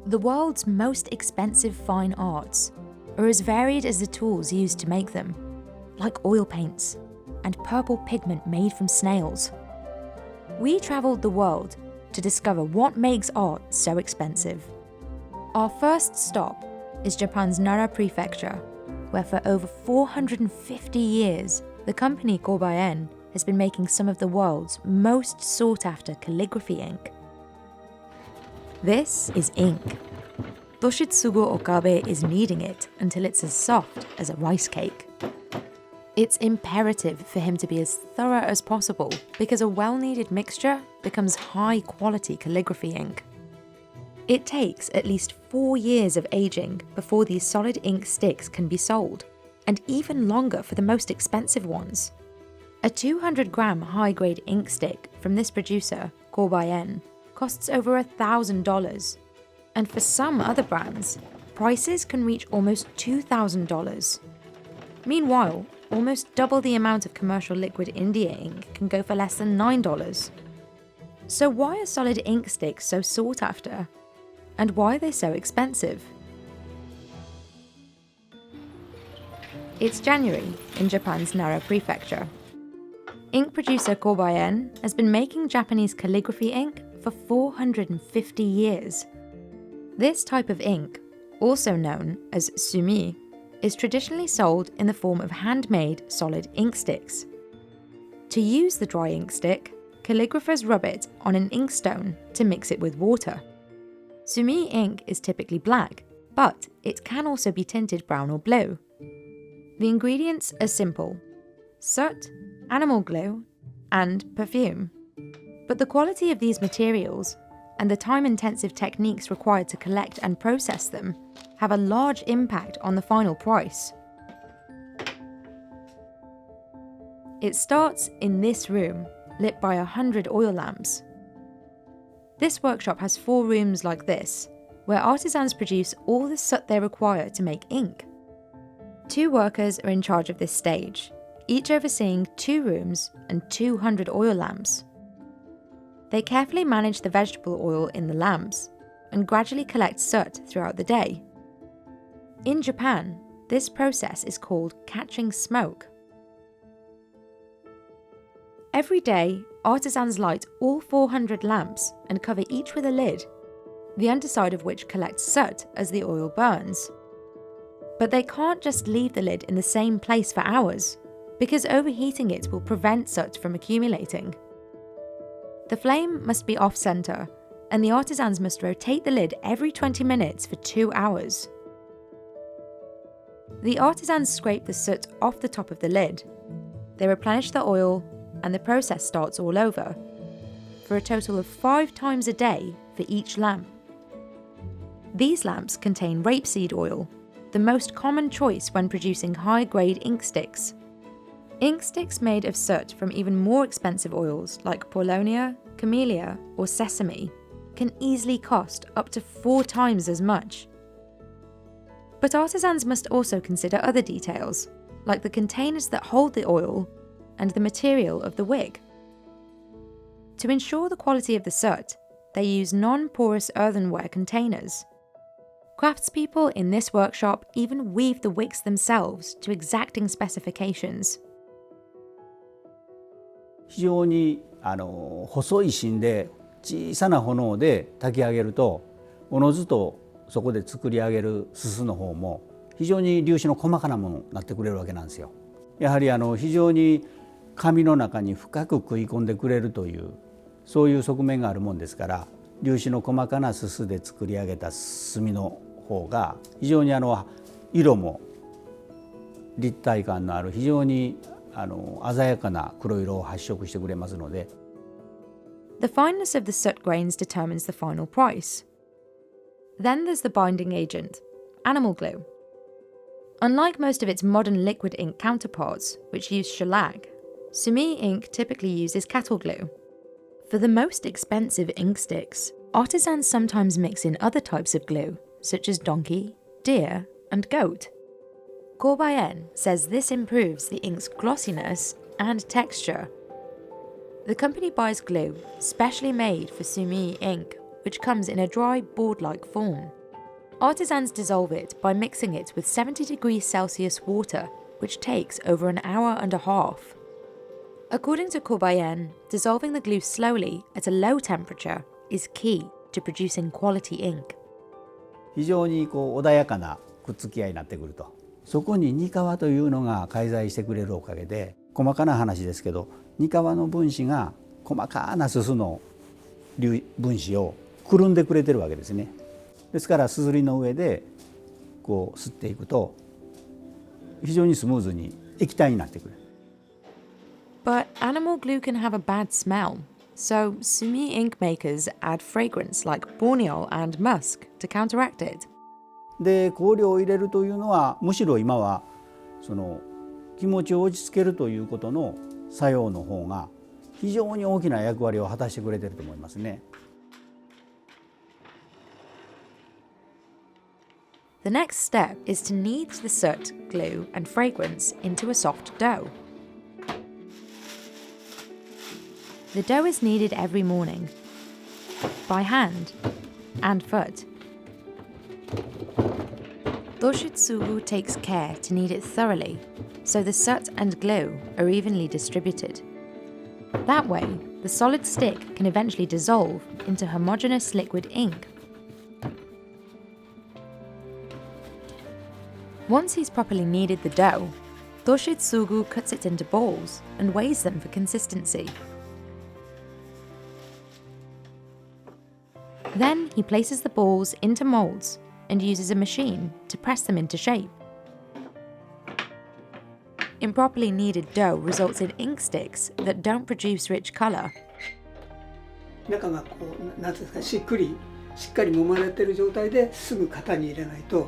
The world's most expensive fine arts are as varied as the tools used to make them, like oil paints and purple pigment made from snails. We travelled the world to discover what makes art so expensive. Our first stop is Japan's Nara Prefecture, where for over 450 years, the company Kobaien has been making some of the world's most sought-after calligraphy ink. This is ink. Toshitsugu Okabe is kneading it until it's as soft as a rice cake. It's imperative for him to be as thorough as possible because a well-kneaded mixture becomes high-quality calligraphy ink. It takes at least 4 years of aging before these solid ink sticks can be sold, and even longer for the most expensive ones. A 200-gram high-grade ink stick from this producer, Kobaien, costs over $1,000, and for some other brands, prices can reach almost $2,000. Meanwhile, almost double the amount of commercial liquid India ink can go for less than $9. So why are solid ink sticks so sought after? And why are they so expensive? It's January in Japan's Nara Prefecture. Ink producer Kobaien has been making Japanese calligraphy ink for 450 years. This type of ink, also known as sumi, is traditionally sold in the form of handmade solid ink sticks. To use the dry ink stick, calligraphers rub it on an inkstone to mix it with water. Sumi ink is typically black, but it can also be tinted brown or blue. The ingredients are simple: soot, animal glue, and perfume. But the quality of these materials and the time-intensive techniques required to collect and process them have a large impact on the final price. It starts in this room, lit by 100 oil lamps. This workshop has 4 rooms like this, where artisans produce all the soot they require to make ink. 2 workers are in charge of this stage, each overseeing 2 rooms and 200 oil lamps. They carefully manage the vegetable oil in the lamps and gradually collect soot throughout the day. In Japan, this process is called catching smoke. Every day, artisans light all 400 lamps and cover each with a lid, the underside of which collects soot as the oil burns. But they can't just leave the lid in the same place for hours, because overheating it will prevent soot from accumulating. The flame must be off-center, and the artisans must rotate the lid every 20 minutes for 2 hours. The artisans scrape the soot off the top of the lid. They replenish the oil, and the process starts all over, for a total of 5 times a day for each lamp. These lamps contain rapeseed oil, the most common choice when producing high-grade ink sticks. Ink sticks made of soot from even more expensive oils like paulownia, camellia, or sesame can easily cost up to 4 times as much. But artisans must also consider other details, like the containers that hold the oil and the material of the wick. To ensure the quality of the soot, they use non-porous earthenware containers. Craftspeople in this workshop even weave the wicks themselves to exacting specifications. 非常に細い芯で小さな炎で炊き上げるとおのずとそこで作り上げるすすの方も非常に粒子の細かなものになってくれるわけなんですよ。やはり非常に紙の中に深く食い込んでくれるというそういう側面があるもんですから粒子の細かなすすで作り上げた墨の方が非常に色も立体感のある非常に鮮やかな黒色を発色してくれますので。The fineness of the soot grains determines the final price. Then there's the binding agent, animal glue. Unlike most of its modern liquid ink counterparts, which use shellac, sumi ink typically uses cattle glue. For the most expensive ink sticks, artisans sometimes mix in other types of glue, such as donkey, deer, and goat. Kobaien says this improves the ink's glossiness and texture. The company buys glue specially made for sumi ink which comes in a dry, board-like form. Artisans dissolve it by mixing it with 70 degrees Celsius water, which takes over an hour and a half. According to Kobaien, dissolving the glue slowly at a low temperature is key to producing quality ink. 非常に穏やかなくっつき合いになってくると。そこにニカワというのが介在してくれるおかげで、細かな話ですけど、ニカワの分子が細かなすすの分子をくるんでくれてるわけですね。ですからすすりの上で吸っていくと非常にスムーズに液体になってくる。But animal glue can have a bad smell, so sumi ink makers add fragrance like borneol and musk to counteract it. で香料を入れるというのはむしろ今は気持ちを落ち着けるということの作用の方が非常に大きな役割を果たしてくれていると思いますね。The next step is to knead the soot, glue, and fragrance into a soft dough. The dough is kneaded every morning, by hand and foot. Doshitsugu takes care to knead it thoroughly, so the soot and glue are evenly distributed. That way, the solid stick can eventually dissolve into homogeneous liquid ink. Once he's properly kneaded the dough, Doshitsugu cuts it into balls and weighs them for consistency. Then he places the balls into molds and uses a machine to press them into shape. Improperly kneaded dough results in ink sticks that don't produce rich colour. 中がなんていうんですか、しっかり揉まれている状態ですぐ型に入れないと、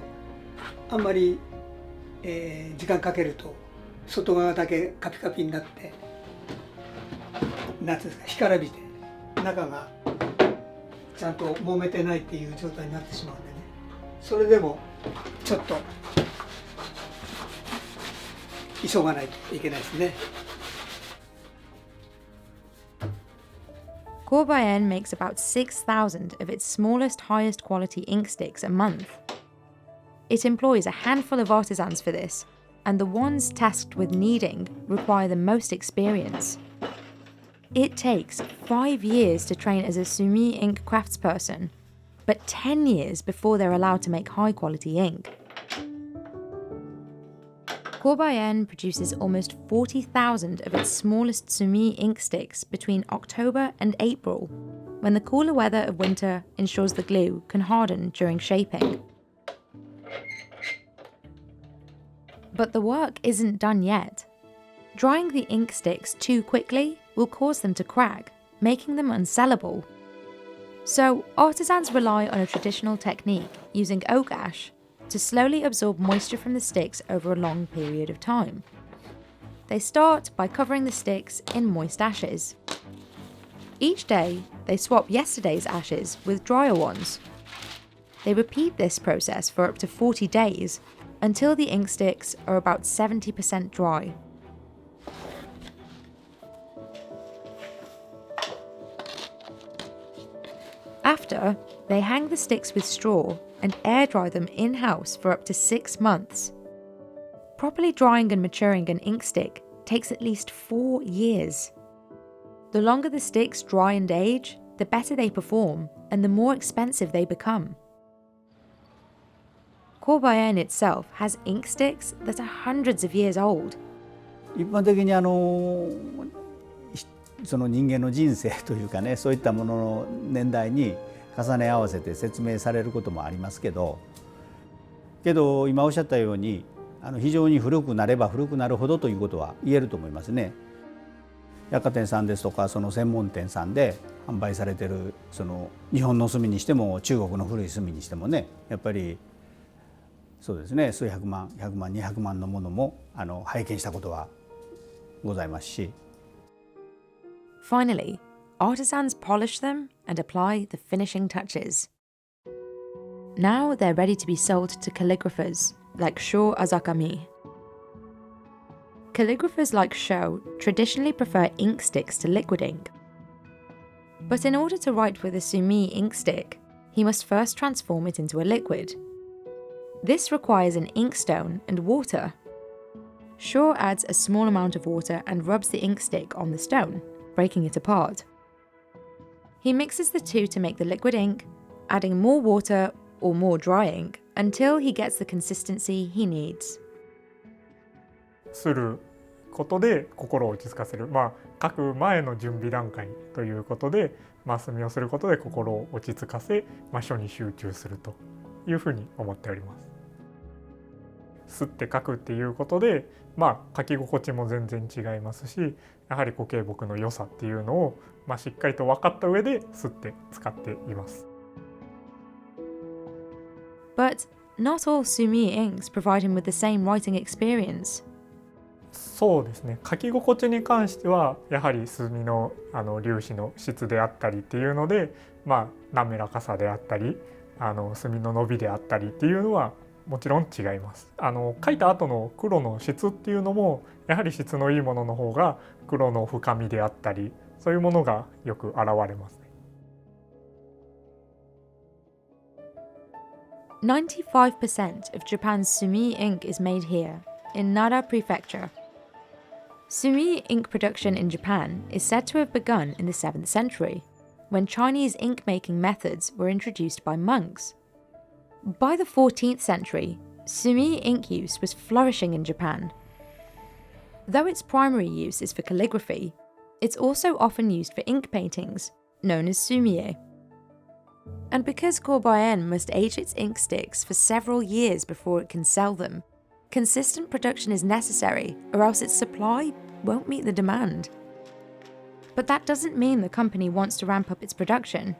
あんまり、時間かけると外側だけカピカピになって、なんていうんですか、干からびて中がちゃんと揉めてないっていう状態になってしまうんでね。それでもちょっと急がないといけないですね。Kobaien makes about 6,000 of its smallest, highest quality ink sticks a month. It employs a handful of artisans for this, and the ones tasked with kneading require the most experience. It takes 5 years to train as a sumi ink craftsperson, but 10 years before they're allowed to make high quality ink. Kobaien produces almost 40,000 of its smallest sumi ink sticks between October and April, when the cooler weather of winter ensures the glue can harden during shaping. But the work isn't done yet. Drying the ink sticks too quickly will cause them to crack, making them unsellable. So artisans rely on a traditional technique using oak ash to slowly absorb moisture from the sticks over a long period of time. They start by covering the sticks in moist ashes. Each day, they swap yesterday's ashes with drier ones. They repeat this process for up to 40 days until the ink sticks are about 70% dry. After, they hang the sticks with straw and air dry them in-house for up to 6 months. Properly drying and maturing an ink stick takes at least 4 years. The longer the sticks dry and age, the better they perform and the more expensive they become. Kobaien itself has ink sticks that are hundreds of years old. 一般的にその人間の人生というかね、そういったものの年代に重ね合わせて説明されることもありますけど今おっしゃったように非常に古くなれば古くなるほどということは言えると思いますね。百貨店さんですとかその専門店さんで販売されている日本の墨にしても中国の古い墨にしてもね、やっぱりそうですね、数百万100万200万のものも拝見したことはございますし。Finally, artisans polish them and apply the finishing touches. Now they're ready to be sold to calligraphers like Sho Azakami. Calligraphers like Sho traditionally prefer ink sticks to liquid ink. But in order to write with a sumi ink stick, he must first transform it into a liquid. This requires an inkstone and water. Shaw adds a small amount of water and rubs the ink stick on the stone, breaking it apart. He mixes the two to make the liquid ink, adding more water or more dry ink until he gets the consistency he needs. することで心を落ち着かせる、書く前の準備段階ということで、墨をすることで心を落ち着かせ、書に集中するというふうに思っております。吸って書くっていうことで、書き心地も全然違いますし、やはり固形木の良さっていうのを、しっかりと分かった上で吸って使っています。But not all sumi inks provide him with the same writing experience. そうですね、書き心地に関してはやはり墨の粒子の質であったりっていうので、滑らかさであったり墨の伸びであったりっていうのはもちろん違います。書いた後の黒の質っていうのもやはり質のいいものの方が黒の深みであったり、そういうものがよく現れますね。95% of Japan's sumi ink is made here, in Nara Prefecture. Sumi ink production in Japan is said to have begun in the 7th century, when Chinese ink-making methods were introduced by monks. By the 14th century, sumi ink use was flourishing in Japan. Though its primary use is for calligraphy, it's also often used for ink paintings, known as sumie. And because Kobaien must age its ink sticks for several years before it can sell them, consistent production is necessary, or else its supply won't meet the demand. But that doesn't mean the company wants to ramp up its production.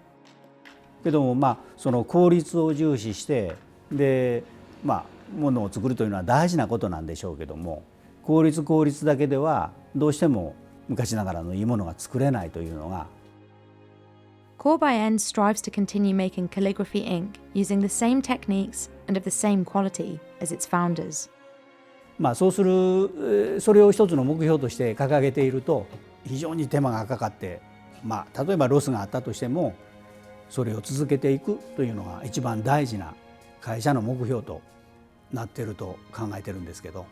けどもその効率を重視してでものを作るというのは大事なことなんでしょうけども、効率だけではどうしても昔ながらのいいものが作れないというのが。Kobaien strives to continue making calligraphy ink using the same techniques and of the same quality as its founders. それを一つの目標として掲げていると非常に手間がかかって、例えばロスがあったとしてもそれを続けていくというのが一番大事な会社の目標となっていると考えてるんですけど。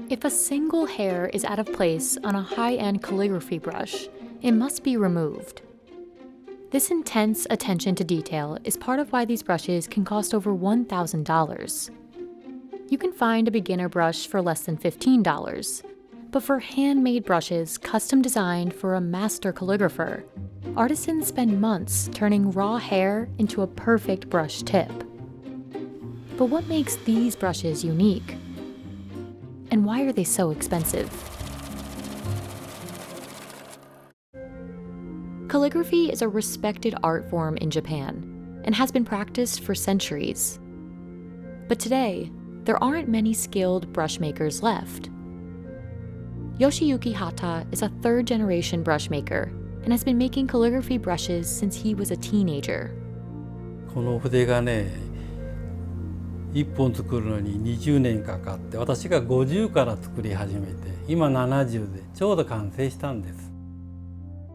If a single hair is out of place on a high-end calligraphy brush, it must be removed. This intense attention to detail is part of why these brushes can cost over $1,000. You can find a beginner brush for less than $15, but for handmade brushes custom designed for a master calligrapher, artisans spend months turning raw hair into a perfect brush tip. But what makes these brushes unique? And why are they so expensive? Calligraphy is a respected art form in Japan and has been practiced for centuries. But today, there aren't many skilled brush makers left. Yoshiyuki Hata is a third-generation brush maker and has been making calligraphy brushes since he was a teenager. この筆がね、1本作るのに20年かかって、私が50から作り始めて、今70でちょうど完成したんです。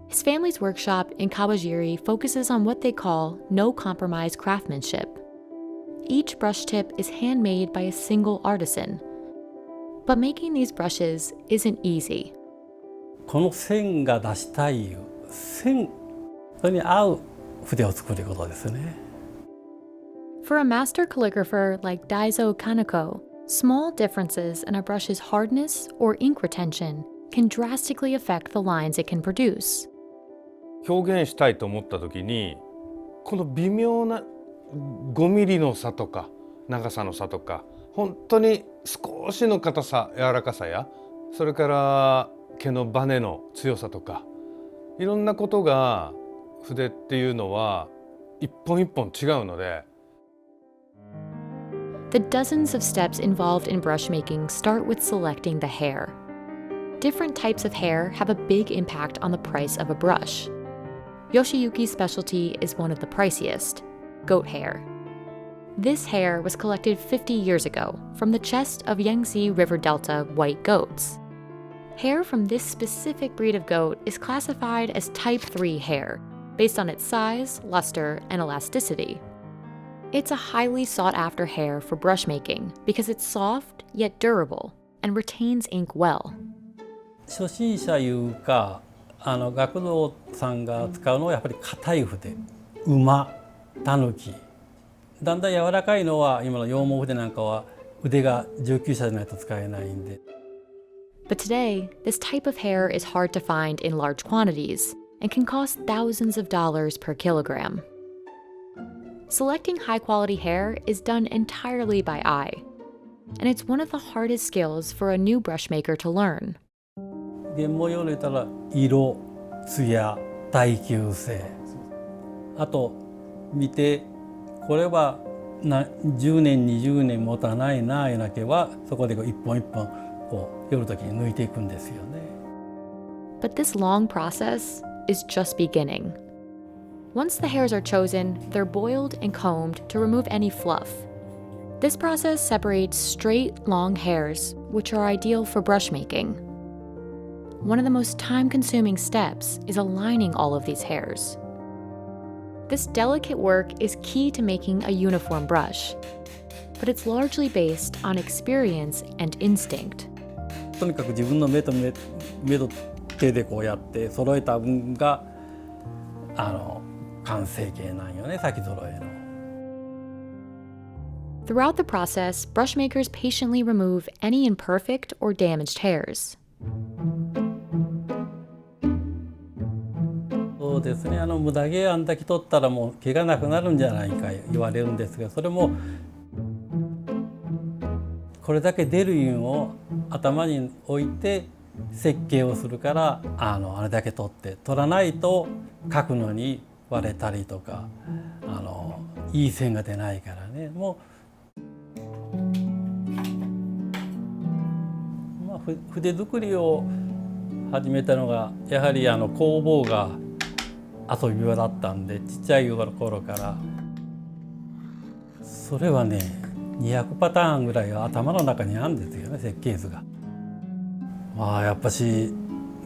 His family's workshop in Kawajiri focuses on what they call no-compromise craftsmanship. Each brush tip is handmade by a single artisan. But making these brushes isn't easy. この線が出したい線、それに合う筆を作ることですね。For a master calligrapher like Daiso Kaneko, small differences in a brush's hardness or ink retention can drastically affect the lines it can produce. 表現したいと思った時に、この微妙な5ミリの差とか長さの差とか、本当に少しの硬さ、柔らかさや、それから毛のバネの強さとか、いろんなことが筆っていうのは一本一本違うので。The dozens of steps involved in brush making start with selecting the hair. Different types of hair have a big impact on the price of a brush. Yoshiyuki's specialty is one of the priciest, goat hair. This hair was collected 50 years ago from the chest of Yangtze River Delta white goats. Hair from this specific breed of goat is classified as type 3 hair, based on its size, luster, and elasticity. It's a highly sought-after hair for brush making because it's soft yet durable and retains ink well. 初心者いうか学童さんが使うのはやっぱり硬い筆、馬、タヌキ。だんだん柔らかいのは今の羊毛筆なんかは腕が上級者じゃないと使えないんで。But today, this type of hair is hard to find in large quantities and can cost thousands of dollars per kilogram. Selecting high-quality hair is done entirely by eye, and it's one of the hardest skills for a new brush maker to learn. 原毛用で言ったら色、艶、耐久性、あと見てこれは10年20年持たないないうなけはそこで一本一本こう夜る時に抜いていくんですよね。But this long process is just beginning. Once the hairs are chosen, they're boiled and combed to remove any fluff. This process separates straight, long hairs, which are ideal for brush making. One of the most time-consuming steps is aligning all of these hairs. This delicate work is key to making a uniform brush, but it's largely based on experience and instinct. とにかく自分の目と手でこうやって揃えた分が完成形なんよね、先揃えの。Throughout the process, brush makers patiently remove any imperfect or damaged hairs. そうですね、無駄毛あんだけ取ったらもう毛がなくなるんじゃないか言われるんですが、それもこれだけ出る印を頭に置いて設計をするからあれだけ取って取らないと描くのに割れたりとかいい線が出ないからね。もう、筆作りを始めたのがやはり工房が遊び場だったんで、ちっちゃい頃からそれはね200パターンぐらいは頭の中にあるんですよね、設計図が。まあやっぱし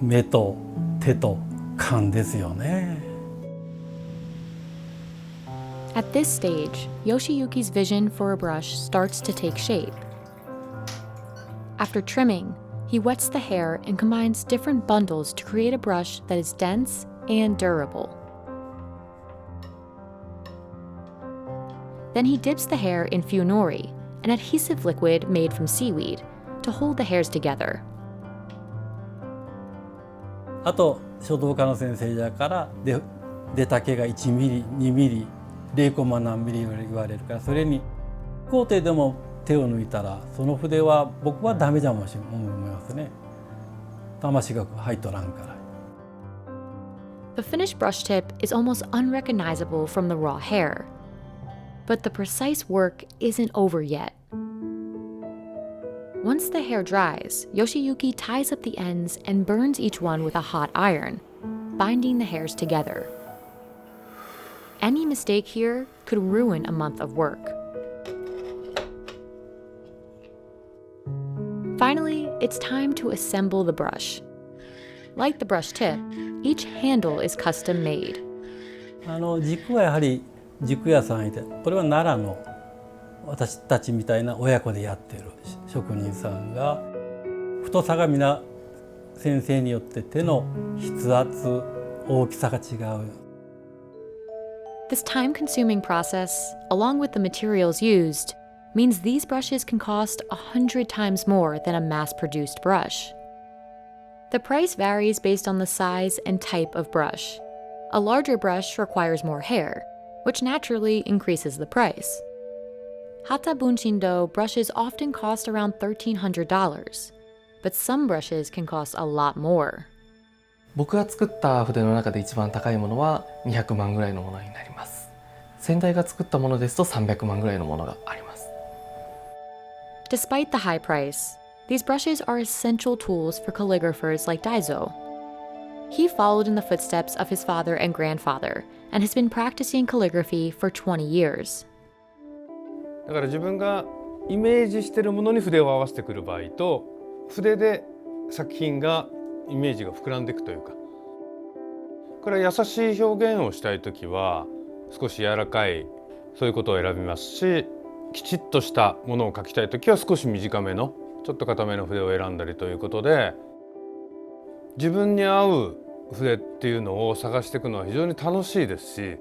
目と手と勘ですよね。At this stage, Yoshiyuki's vision for a brush starts to take shape. After trimming, he wets the hair and combines different bundles to create a brush that is dense and durable. Then he dips the hair in funori, an adhesive liquid made from seaweed, to hold the hairs together. あと書道家の先生だから出た毛が1ミリ2ミリ0コマ何ミリ言われるから、それに工程でも手を抜いたらその筆は僕はダメじゃもし思いますね。魂が入っとらんから。The finished brush tip is almost unrecognizable from the raw hair. But the precise work isn't over yet. Once the hair dries, Yoshiyuki ties up the ends and burns each one with a hot iron, binding the hairs together. Any mistake here could ruin a month of work. Finally, it's time to assemble the brush. Like the brush tip, each handle is custom made. 軸はやはり軸屋さんいて、これは奈良の私たちみたいな親子でやってる職人さんが、太さが皆先生によって手の筆圧、大きさが違う。This time-consuming process, along with the materials used, means these brushes can cost 100 times more than a mass-produced brush. The price varies based on the size and type of brush. A larger brush requires more hair, which naturally increases the price. Hata Bunshindo brushes often cost around $1,300, but some brushes can cost a lot more. 僕が作った筆の中で一番高いものは200万ぐらいのものになります。先代が作ったものですと300万ぐらいのものがあります。Despite the high price, these brushes are essential tools for calligraphers like Daizo. He followed in the footsteps of his father and grandfather and has been practicing calligraphy for 20 years. だから自分がイメージしているものに筆を合わせてくる場合と、筆で作品がイメージが膨らんでいくというか、これは優しい表現をしたい時は少し柔らかいそういうことを選びますし、きちっとしたものを描きたい時は少し短めのちょっと硬めの筆を選んだりということで、自分に合う筆っていうのを探していくのは非常に楽しいですし。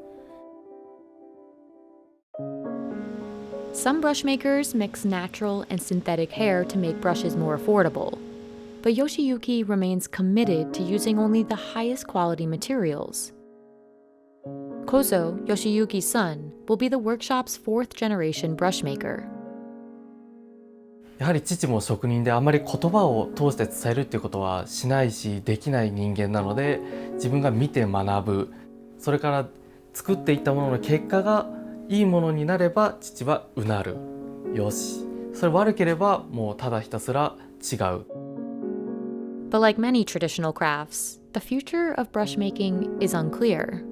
Some brush makers mix natural and synthetic hair to make brushes more affordable, but Yoshiyuki remains committed to using only the highest quality materials. Kozo, Yoshiyuki's son, will be the workshop's fourth generation brush maker. やはり父も職人であまり言葉を通して伝えるっていうことはしないしできない人間なので、自分が見て学ぶ、それから作っていったものの結果がいいものになれば父はうなる、よし、それ悪ければもうただひたすら違う。 But like many traditional crafts, the future of brush making is unclear.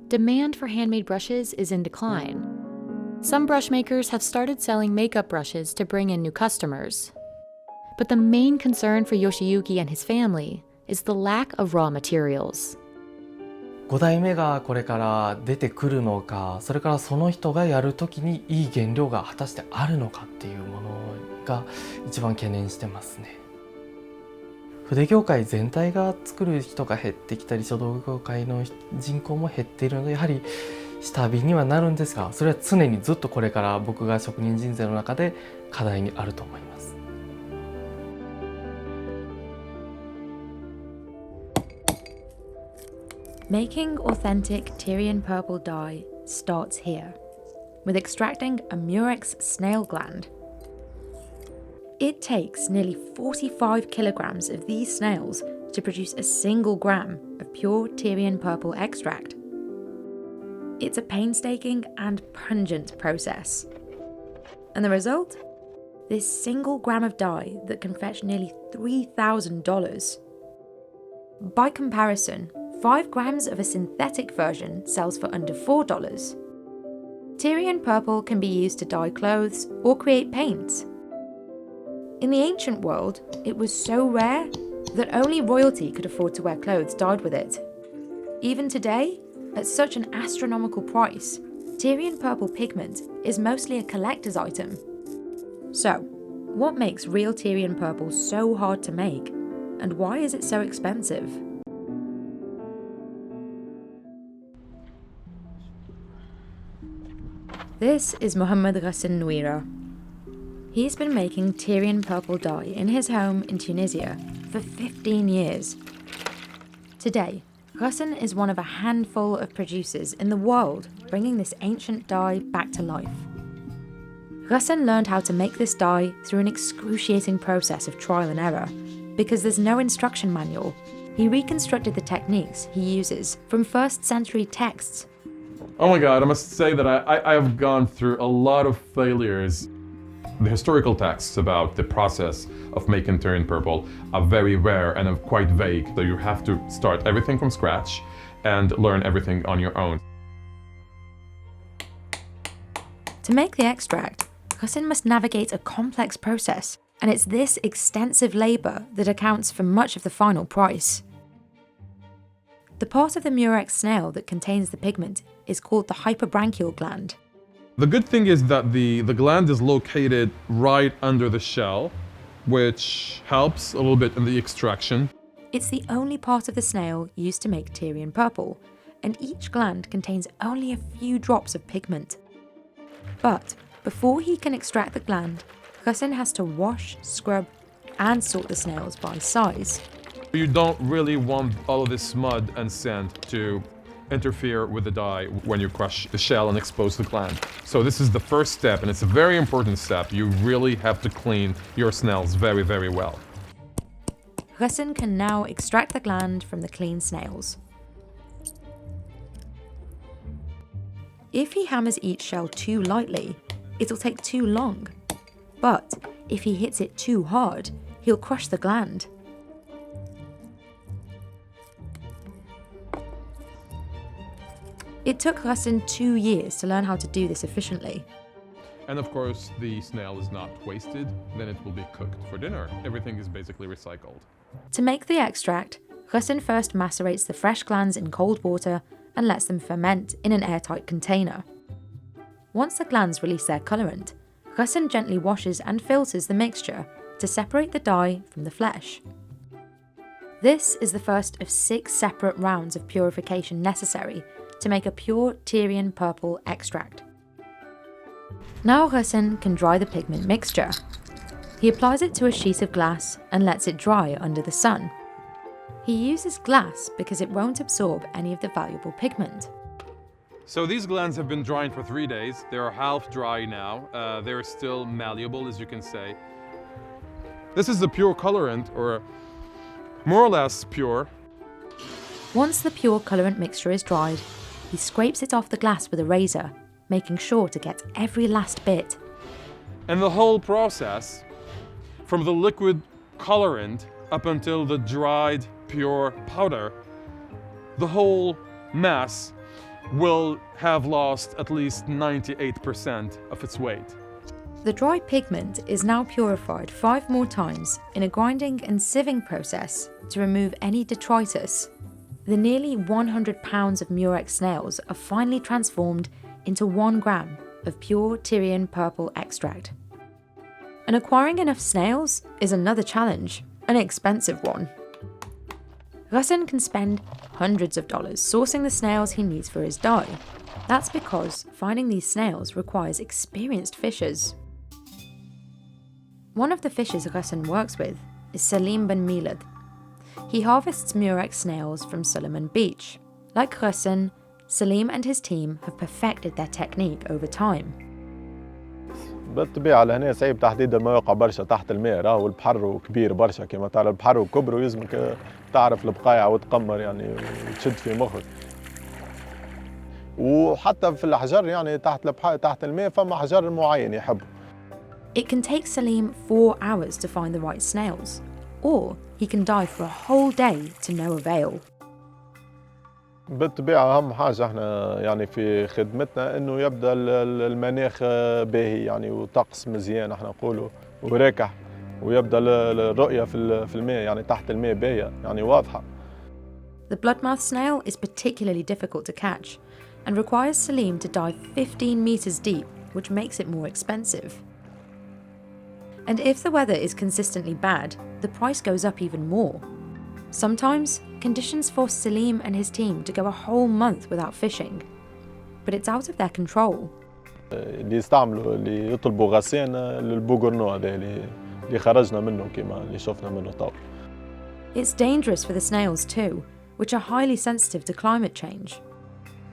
Demand for handmade brushes is in decline. Some brush makers have started selling makeup brushes to bring in new customers. But the main concern for Yoshiyuki and his family is the lack of raw materials. 5代目がこれから出てくるのか、それからその人がやるときにいい原料が果たしてあるのかっていうものが一番懸念してますね。筆業界全体が作る人が減ってきたり、書道業界の人口も減っているので、やはり下火にはなるんですが、それは常にずっとこれから僕が職人人生の中で課題にあると思います。Making authentic Tyrian purple dye starts here, with extracting a murex snail gland. It takes nearly 45 kilograms of these snails to produce a single gram of pure Tyrian purple extract. It's a painstaking and pungent process. And the result? This single gram of dye that can fetch nearly $3,000. By comparison, 5 grams of a synthetic version sells for under $4. Tyrian purple can be used to dye clothes or create paints. In the ancient world, it was so rare that only royalty could afford to wear clothes dyed with it. Even today, at such an astronomical price, Tyrian purple pigment is mostly a collector's item. So, what makes real Tyrian purple so hard to make, and why is it so expensive? This is Mohamed Ghassan Nouira. He's been making Tyrian purple dye in his home in Tunisia for 15 years. Today, Ghassan is one of a handful of producers in the world bringing this ancient dye back to life. Ghassan learned how to make this dye through an excruciating process of trial and error. Because there's no instruction manual, he reconstructed the techniques he uses from 1st century texts. Oh my god, I must say that I have gone through a lot of failures. The historical texts about the process of making Tyrian purple are very rare and are quite vague, so you have to start everything from scratch and learn everything on your own. To make the extract, Ghassan must navigate a complex process, and it's this extensive labour that accounts for much of the final price. The part of the murex snail that contains the pigment is called the hyperbranchial gland. The good thing is that the gland is located right under the shell, which helps a little bit in the extraction. It's the only part of the snail used to make Tyrian purple, and each gland contains only a few drops of pigment. But before he can extract the gland, Ghassan has to wash, scrub, and sort the snails by size. You don't really want all of this mud and sand to interfere with the dye when you crush the shell and expose the gland. So this is the first step, and it's a very important step. You really have to clean your snails very, very well. Ghassan can now extract the gland from the clean snails. If he hammers each shell too lightly, it'll take too long. But if he hits it too hard, he'll crush the gland. It took Ghassan 2 years to learn how to do this efficiently. And of course, the snail is not wasted, then it will be cooked for dinner. Everything is basically recycled. To make the extract, Russin first macerates the fresh glands in cold water and lets them ferment in an airtight container. Once the glands release their colourant, Russin gently washes and filters the mixture to separate the dye from the flesh. This is the first of 6 separate rounds of purification necessary to make a pure Tyrian purple extract. Now Russin can dry the pigment mixture. He applies it to a sheet of glass and lets it dry under the sun. He uses glass because it won't absorb any of the valuable pigment. So these glands have been drying for 3 days. They are half dry now. They're still malleable, as you can say. This is the pure colorant, or more or less pure. Once the pure colourant mixture is dried, he scrapes it off the glass with a razor, making sure to get every last bit. And the whole process, from the liquid colorant up until the dried pure powder, the whole mass will have lost at least 98% of its weight. The dry pigment is now purified 5 more times in a grinding and sieving process to remove any detritus. The nearly 100 pounds of murex snails are finally transformed into 1 gram of pure Tyrian purple extract. And acquiring enough snails is another challenge, an expensive one. Russin can spend hundreds of dollars sourcing the snails he needs for his dye. That's because finding these snails requires experienced fishers. One of the fishers Russin works with is Salim Ben Milad. He harvests murex snails from Solomon Beach. Like Russin, Salim and his team have perfected their technique over time. بالطبيعة لهنا صعيب تحديد المواقع برشا تحت الماء، راهو البحر كبير برشا كما تعرف البحر وكبر ويلزمك تعرف البقايع وتقمر يعني وتشد في مخك. وحتى في الأحجار يعني تحت الماء فما أحجار معين يحبوا. It can take Salim 4 hours to find the right snails, or he can dive for a whole day to no avail. بالطبيعة أهم حاجة احنا يعني في خدمتنا إنه يبدأ المناخ باهي يعني وطقس مزيان احنا نقولوا وراكح ويبدأ الرؤية في الماء يعني تحت الماء باهية يعني واضحة. The bloodmouth snail is particularly difficult to catch and requires Salim to dive 15 meters deep, which makes it more expensive. And if the weather is consistently bad, the price goes up even more. Sometimes, conditions force Salim and his team to go a whole month without fishing. But it's out of their control. اللي يستعملوا اللي يطلبوا غسان للبوغرنو هذا اللي خرجنا منه كما اللي شفنا منه طبعا. It's dangerous for the snails too, which are highly sensitive to climate change.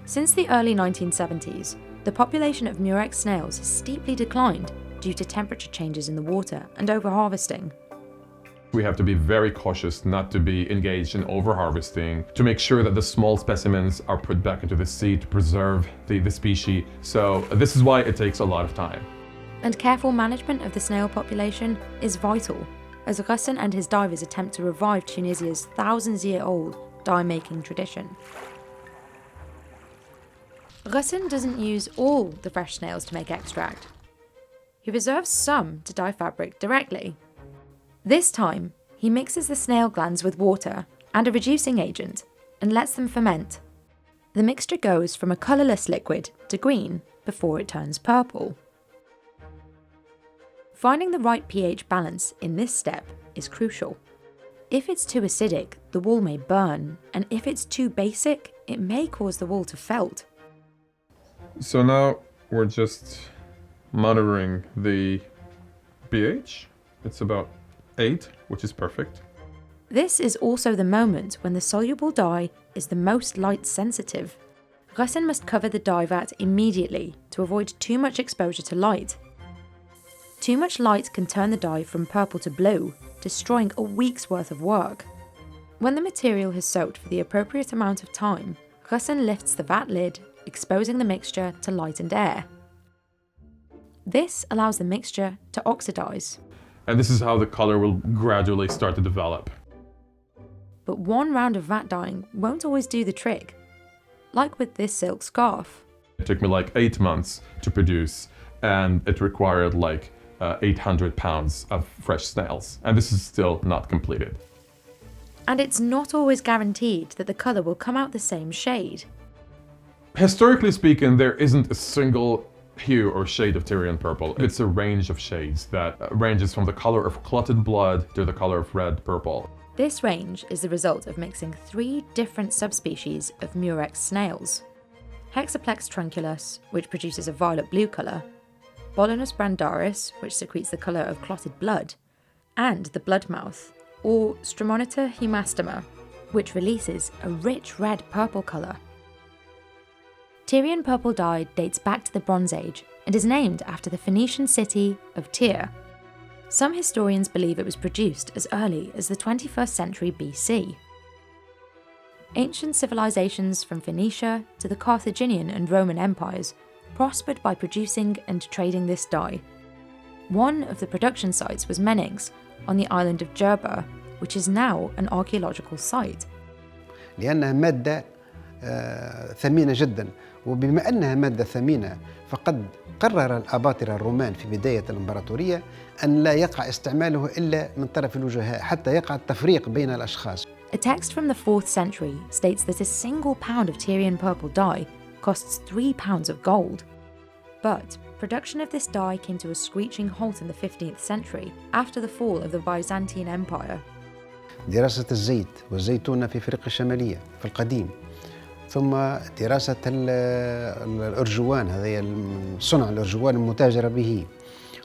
Since the early 1970s, the population of murex snails has steeply declined due to temperature changes in the water and overharvesting. We have to be very cautious not to be engaged in overharvesting, to make sure that the small specimens are put back into the sea to preserve the species. So this is why it takes a lot of time. And careful management of the snail population is vital, as Russin and his divers attempt to revive Tunisia's thousands-year-old dye-making tradition. Russin doesn't use all the fresh snails to make extract. He reserves some to dye fabric directly. This time, he mixes the snail glands with water and a reducing agent and lets them ferment. The mixture goes from a colourless liquid to green before it turns purple. Finding the right pH balance in this step is crucial. If it's too acidic, the wool may burn, and if it's too basic, it may cause the wool to felt. So now we're just monitoring the pH. It's about 8, which is perfect. This is also the moment when the soluble dye is the most light sensitive. Russin must cover the dye vat immediately to avoid too much exposure to light. Too much light can turn the dye from purple to blue, destroying a week's worth of work. When the material has soaked for the appropriate amount of time, Russin lifts the vat lid, exposing the mixture to light and air. This allows the mixture to oxidize. And this is how the color will gradually start to develop. But one round of vat dyeing won't always do the trick. Like with this silk scarf. It took me like 8 months to produce and it required like 800 pounds of fresh snails, and this is still not completed. And it's not always guaranteed that the colour will come out the same shade. Historically speaking, there isn't a single hue or shade of Tyrian purple. It's a range of shades that ranges from the color of clotted blood to the color of red purple. This range is the result of mixing 3 different subspecies of Murex snails: Hexaplex trunculus, which produces a violet blue colour, Bolinus brandaris, which secretes the colour of clotted blood, and the bloodmouth, or Stremonita hemastoma, which releases a rich red purple colour. Tyrian purple dye dates back to the Bronze Age and is named after the Phoenician city of Tyre. Some historians believe it was produced as early as the 21st century BC. Ancient civilizations from Phoenicia to the Carthaginian and Roman empires prospered by producing and trading this dye. One of the production sites was Menings on the island of Jerba, which is now an archaeological site. لأنها مادة ثمينة جدا، وبما أنها مادة ثمينة فقد قرر الأباطرة الرومان في بداية الإمبراطورية أن لا يقع استعماله إلا من طرف الوجهاء حتى يقع التفريق بين الأشخاص. A text from the 4th century states that a single pound of Tyrian purple dye costs 3 pounds of gold. But production of this dye came to a screeching halt in the 15th century after the fall of the Byzantine Empire. دراسة الزيت والزيتونة في أفريقيا الشمالية في القديم، ثم دراسة الأرجوان، هذا صنع الأرجوان المتاجر به،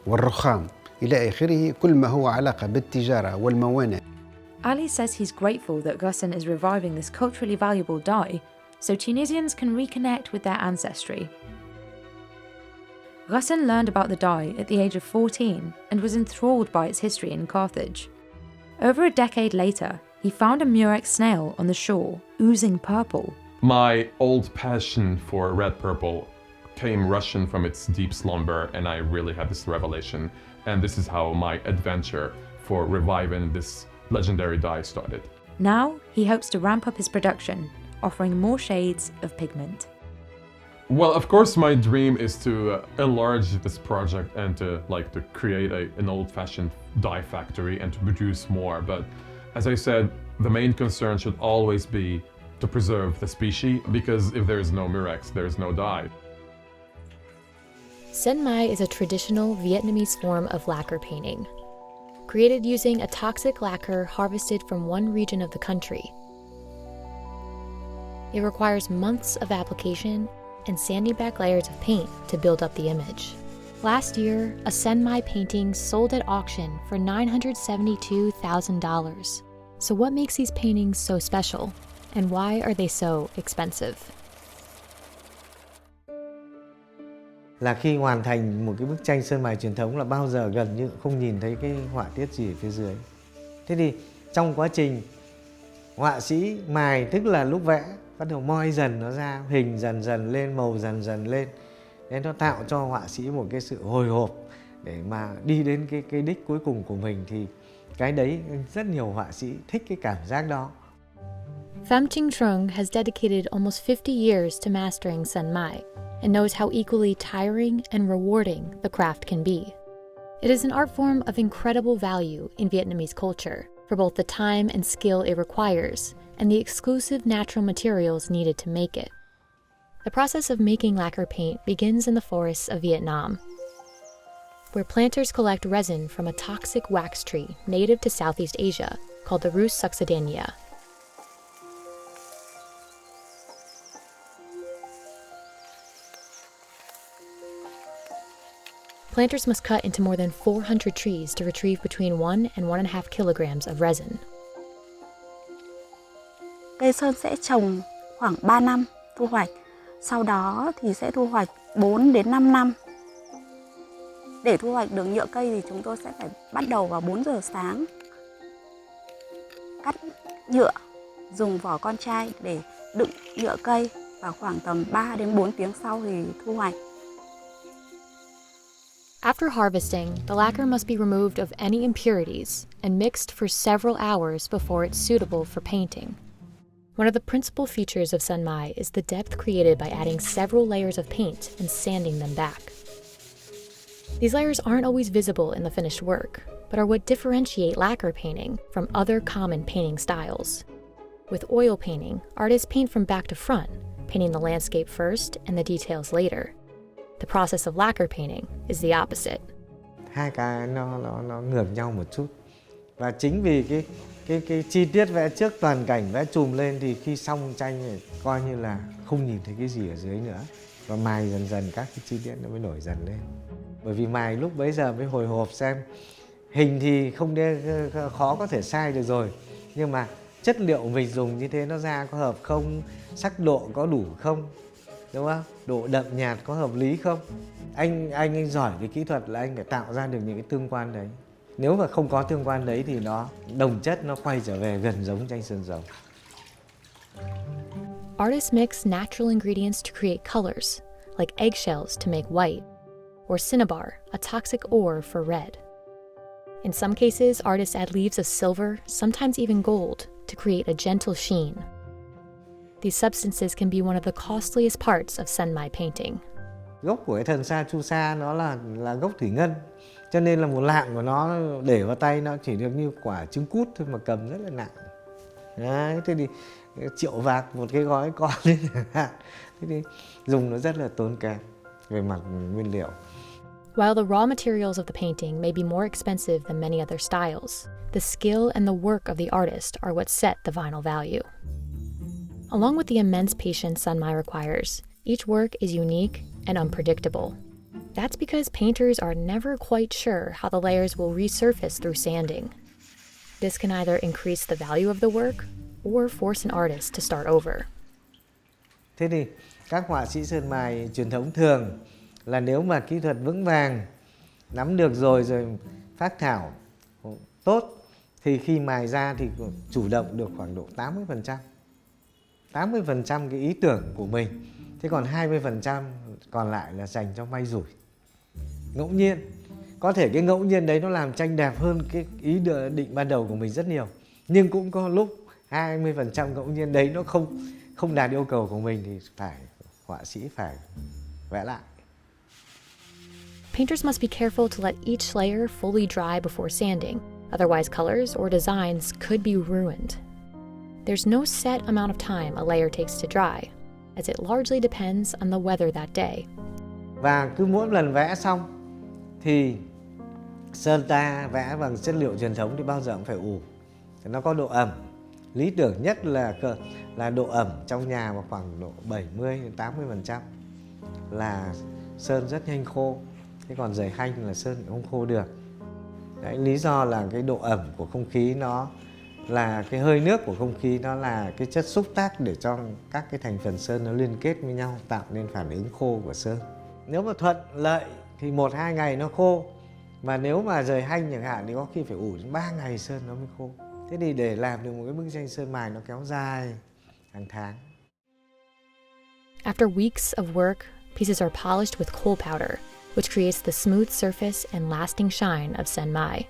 والرخام إلى آخره، كل ما هو علاقة بالتجارة والموانئ. Ali says he's grateful that Ghassan is reviving this culturally valuable dye so Tunisians can reconnect with their ancestry. Ghassan learned about the dye at the age of 14 and was enthralled by its history in Carthage. Over a decade later, he found a murex snail on the shore, oozing purple. My old passion for red purple came rushing from its deep slumber, and I really had this revelation. And this is how my adventure for reviving this legendary dye started. Now, he hopes to ramp up his production, offering more shades of pigment. Well, of course, my dream is to enlarge this project and to create an old-fashioned dye factory and to produce more. But as I said, the main concern should always be to preserve the species, because if there is no murex, there is no dye. Sơn Mài is a traditional Vietnamese form of lacquer painting, created using a toxic lacquer harvested from one region of the country. It requires months of application and sanding back layers of paint to build up the image. Last year, a Sơn Mài painting sold at auction for $972,000. So what makes these paintings so special, and why are they so expensive? Là khi hoàn thành một cái bức tranh sơn mài truyền thống là bao giờ gần như không nhìn thấy cái họa tiết gì ở phía dưới. Thế thì trong quá trình họa sĩ mài, tức là lúc vẽ, bắt đầu moi dần nó ra, hình dần dần lên, màu dần dần lên. Nên nó tạo cho họa sĩ một cái sự hồi hộp để mà đi đến cái đích cuối cùng của mình, thì cái đấy rất nhiều họa sĩ thích cái cảm giác đó. Pham Trinh Trung has dedicated almost 50 years to mastering Sơn Mài and knows how equally tiring and rewarding the craft can be. It is an art form of incredible value in Vietnamese culture for both the time and skill it requires and the exclusive natural materials needed to make it. The process of making lacquer paint begins in the forests of Vietnam, where planters collect resin from a toxic wax tree native to Southeast Asia called the Rus succedanea. Planters must cut into more than 400 trees to retrieve between 1 and 1.5 kilograms of resin. Cây sơn sẽ trồng khoảng 3 năm thu hoạch, sau đó thì sẽ thu hoạch 4 đến 5 năm. Để thu hoạch được nhựa cây thì chúng tôi sẽ phải bắt đầu vào 4 giờ sáng. Cắt nhựa, dùng vỏ con trai để đựng nhựa cây, và khoảng tầm 3 đến 4 tiếng sau thì thu hoạch. After harvesting, the lacquer must be removed of any impurities and mixed for several hours before it's suitable for painting. One of the principal features of Sơn Mài is the depth created by adding several layers of paint and sanding them back. These layers aren't always visible in the finished work, but are what differentiate lacquer painting from other common painting styles. With oil painting, artists paint from back to front, painting the landscape first and the details later. The process of lacquer painting is the opposite. Hai cái nó ngược nhau một chút. Và chính vì cái chi tiết vẽ trước toàn cảnh vẽ chùm lên thì khi xong tranh thì coi như là không nhìn thấy cái gì ở dưới nữa. Và mài dần dần các cái chi tiết nó mới nổi dần lên. Bởi vì mài lúc bấy giờ mới hồi hộp xem hình thì không khó có thể sai được rồi. Nhưng mà chất liệu mình dùng như thế nó ra có hợp không? Sắc độ có đủ không? Đúng không? Độ đậm nhạt có hợp lý không? Anh giỏi về kỹ thuật là anh phải tạo ra được những cái tương quan đấy. Nếu mà không có tương quan đấy thì nó đồng chất nó quay trở về gần giống tranh sơn dầu. Artists mix natural ingredients to create colors, like eggshells to make white, or cinnabar, a toxic ore for red. In some cases, artists add leaves of silver, sometimes even gold, to create a gentle sheen. These substances can be one of the costliest parts of Sơn Mài painting. Gốc của cái thần sa chu sa nó là gốc thủy ngân, cho nên là một lạng của nó để vào tay nó chỉ được như quả trứng cút thôi mà cầm rất là nặng. Đấy, thế thì triệu vạc một cái gói con lên chẳng hạn, thế thì dùng nó rất là tốn kém về mặt nguyên liệu. While the raw materials of the painting may be more expensive than many other styles, the skill and the work of the artist are what set the final value. Along with the immense patience Sơn Mài requires, each work is unique and unpredictable. That's because painters are never quite sure how the layers will resurface through sanding. This can either increase the value of the work or force an artist to start over. Thế thì các họa sĩ sơn mài truyền thống thường là nếu mà kỹ thuật vững vàng, nắm được rồi phác thảo tốt thì khi mài ra thì chủ động được khoảng độ 80%. 80% cái ý tưởng của mình. Thế còn 20% còn lại là dành cho may rủi. Ngẫu nhiên. Có thể cái ngẫu nhiên đấy nó làm tranh đẹp hơn cái ý định ban đầu của mình rất nhiều. Nhưng cũng có lúc 20% ngẫu nhiên đấy nó không đạt yêu cầu của mình thì họa sĩ phải vẽ lại. Painters must be careful to let each layer fully dry before sanding, otherwise colors or designs could be ruined. There's no set amount of time a layer takes to dry, as it largely depends on the weather that day. Và cứ mỗi lần vẽ xong thì sơn ta vẽ bằng chất liệu truyền thống thì bao giờ cũng phải ủ. Nó có độ ẩm. Lý tưởng nhất là độ ẩm trong nhà vào khoảng độ 70-80% là sơn rất nhanh khô. Thế còn dày hanh là sơn không khô được. Đấy, lý do là cái độ ẩm của không khí nó là cái hơi nước của không khí, nó là cái chất xúc tác để cho các cái thành phần sơn nó liên kết với nhau tạo nên phản ứng khô của sơn. Nếu mà thuận lợi thì 1-2 ngày nó khô, mà nếu mà rời hanh chẳng hạn thì có khi phải ủ đến 3 ngày sơn nó mới khô. Thế thì để làm được một cái bức tranh sơn mài nó kéo dài hàng tháng. After weeks of work, pieces are polished with coal powder, which creates the smooth surface and lasting shine of Sơn Mài.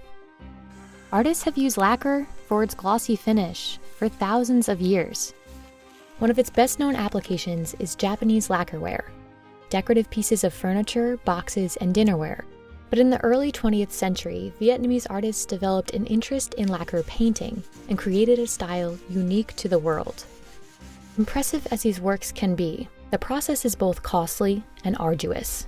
Artists have used lacquer for its glossy finish for thousands of years. One of its best-known applications is Japanese lacquerware, decorative pieces of furniture, boxes, and dinnerware. But in the early 20th century, Vietnamese artists developed an interest in lacquer painting and created a style unique to the world. Impressive as these works can be, the process is both costly and arduous.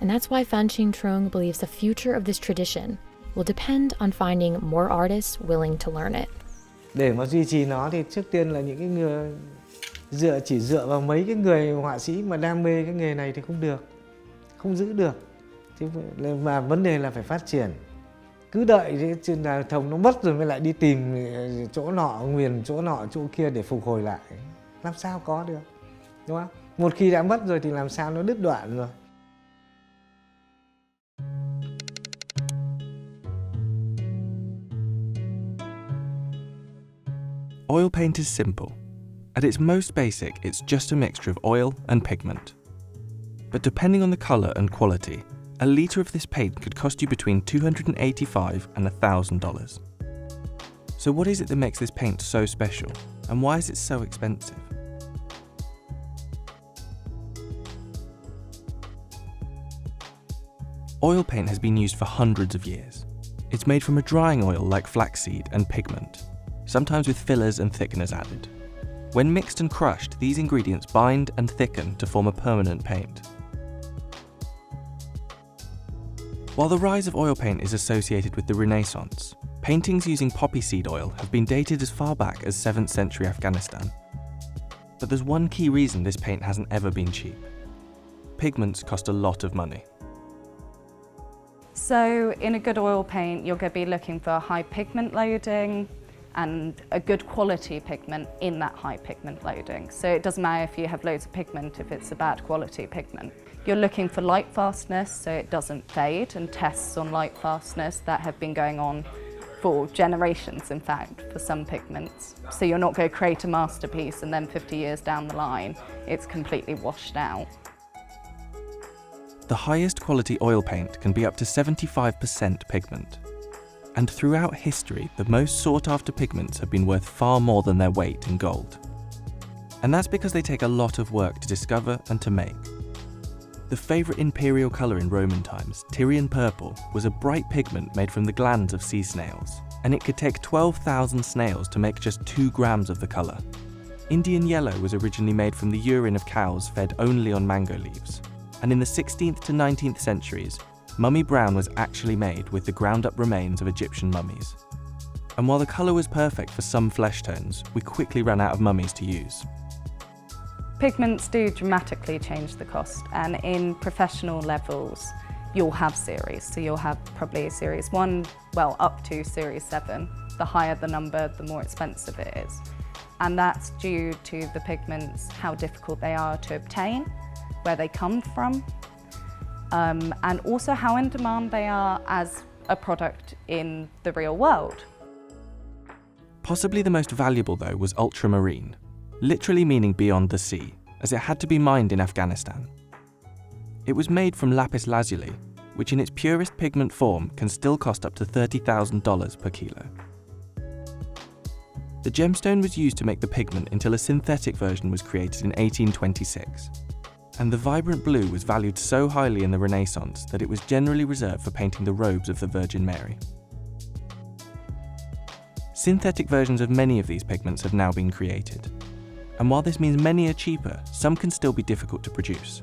And that's why Phan Chinh Trung believes the future of this tradition will depend on finding more artists willing to learn it. Để mà duy trì nó thì trước tiên là những cái người chỉ dựa vào mấy cái người họa sĩ mà đam mê cái nghề này thì không được, không giữ được. Mà vấn đề là phải phát triển. Cứ đợi trên đà thông nó mất rồi mới lại đi tìm chỗ nọ, nguyền chỗ nọ, chỗ kia để phục hồi lại. Làm sao có được, đúng không? Một khi đã mất rồi thì làm sao nó đứt đoạn rồi. Oil paint is simple. At its most basic, it's just a mixture of oil and pigment. But depending on the colour and quality, a litre of this paint could cost you between $285 and $1,000. So what is it that makes this paint so special, and why is it so expensive? Oil paint has been used for hundreds of years. It's made from a drying oil like flaxseed and pigment, sometimes with fillers and thickeners added. When mixed and crushed, these ingredients bind and thicken to form a permanent paint. While the rise of oil paint is associated with the Renaissance, paintings using poppy seed oil have been dated as far back as 7th century Afghanistan. But there's one key reason this paint hasn't ever been cheap. Pigments cost a lot of money. So in a good oil paint, you're going to be looking for high pigment loading and a good quality pigment in that high pigment loading. So it doesn't matter if you have loads of pigment if it's a bad quality pigment. You're looking for light fastness so it doesn't fade, and tests on light fastness that have been going on for generations, in fact, for some pigments. So you're not going to create a masterpiece and then 50 years down the line, it's completely washed out. The highest quality oil paint can be up to 75% pigment. And throughout history, the most sought after pigments have been worth far more than their weight in gold. And that's because they take a lot of work to discover and to make. The favourite imperial colour in Roman times, Tyrian purple, was a bright pigment made from the glands of sea snails, and it could take 12,000 snails to make just 2 grams of the colour. Indian yellow was originally made from the urine of cows fed only on mango leaves, and in the 16th to 19th centuries, mummy brown was actually made with the ground-up remains of Egyptian mummies. And while the colour was perfect for some flesh tones, we quickly ran out of mummies to use. Pigments do dramatically change the cost, and in professional levels, you'll have series. So you'll have probably series 1, well, up to series 7. The higher the number, the more expensive it is. And that's due to the pigments, how difficult they are to obtain, where they come from, and also how in demand they are as a product in the real world. Possibly the most valuable, though, was ultramarine, literally meaning beyond the sea, as it had to be mined in Afghanistan. It was made from lapis lazuli, which in its purest pigment form can still cost up to $30,000 per kilo. The gemstone was used to make the pigment until a synthetic version was created in 1826. And the vibrant blue was valued so highly in the Renaissance that it was generally reserved for painting the robes of the Virgin Mary. Synthetic versions of many of these pigments have now been created. And while this means many are cheaper, some can still be difficult to produce.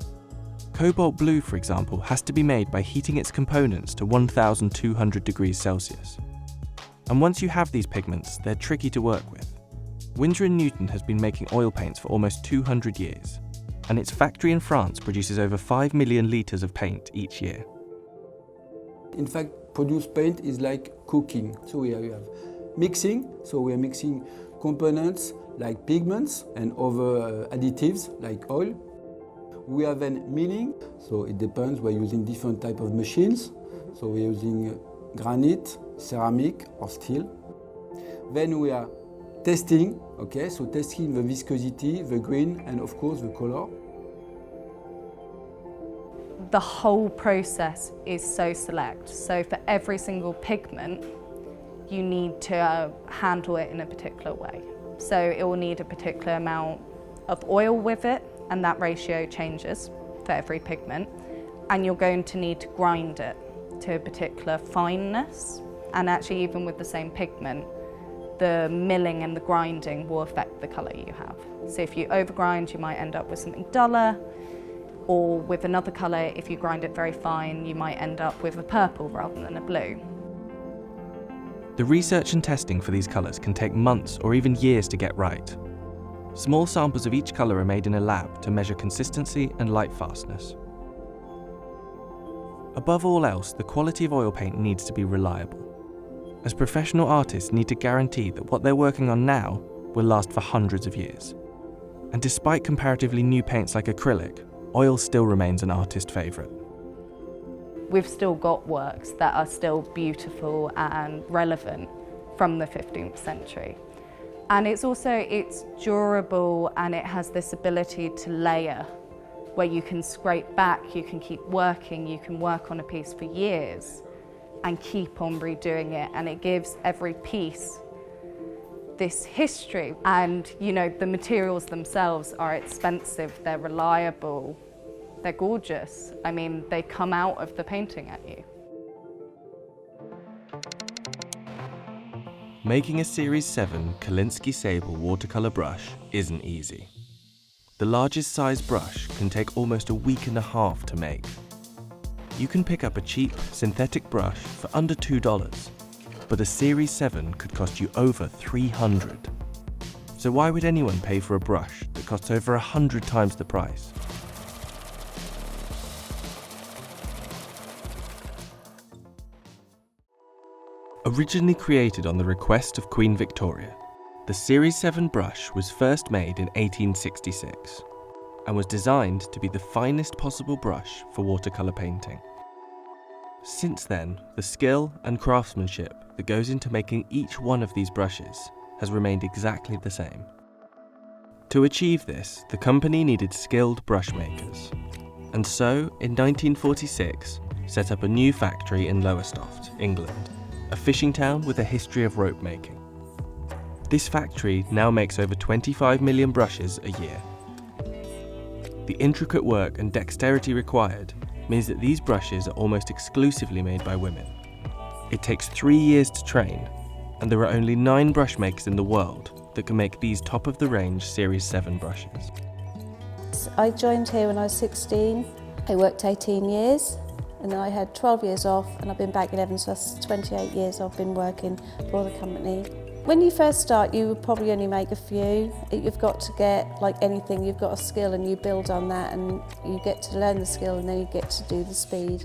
Cobalt blue, for example, has to be made by heating its components to 1,200 degrees Celsius. And once you have these pigments, they're tricky to work with. Winsor & Newton has been making oil paints for almost 200 years. And its factory in France produces over 5 million litres of paint each year. In fact, produce paint is like cooking. So we have mixing, so we are mixing components like pigments and other additives like oil. We have then milling, so it depends, we're using different type of machines. So we're using granite, ceramic or steel. Then we are testing, okay, so testing the viscosity, the grain, and of course the color. The whole process is so select. So for every single pigment, you need to handle it in a particular way. So it will need a particular amount of oil with it, and that ratio changes for every pigment. And you're going to need to grind it to a particular fineness. And actually, even with the same pigment, the milling and the grinding will affect the colour you have. So if you overgrind, you might end up with something duller, or with another colour, if you grind it very fine, you might end up with a purple rather than a blue. The research and testing for these colours can take months or even years to get right. Small samples of each colour are made in a lab to measure consistency and light fastness. Above all else, the quality of oil paint needs to be reliable, as professional artists need to guarantee that what they're working on now will last for hundreds of years. And despite comparatively new paints like acrylic, oil still remains an artist favourite. We've still got works that are still beautiful and relevant from the 15th century. And it's durable, and it has this ability to layer, where you can scrape back, you can keep working, you can work on a piece for years and keep on redoing it, and it gives every piece this history. And you know, the materials themselves are expensive, they're reliable, They're gorgeous. I mean, they come out of the painting at you. Making a Series 7 Kolinsky Sable watercolour brush isn't easy. The largest size brush can take almost a week and a half to make. You can pick up a cheap synthetic brush for under $2, but a Series 7 could cost you over $300. So why would anyone pay for a brush that costs over 100 times the price? Originally created on the request of Queen Victoria, the Series 7 brush was first made in 1866 and was designed to be the finest possible brush for watercolour painting. Since then, the skill and craftsmanship that goes into making each one of these brushes has remained exactly the same. To achieve this, the company needed skilled brush makers, and so in 1946 set up a new factory in Lowestoft, England, a fishing town with a history of rope making. This factory now makes over 25 million brushes a year. The intricate work and dexterity required means that these brushes are almost exclusively made by women. It takes 3 years to train, and there are only 9 brush makers in the world that can make these top-of-the-range Series 7 brushes. I joined here when I was 16. I worked 18 years, and then I had 12 years off, and I've been back 11, so that's 28 years I've been working for the company. When you first start, you would probably only make a few. You've got to get, like anything, you've got a skill and you build on that, and you get to learn the skill and then you get to do the speed.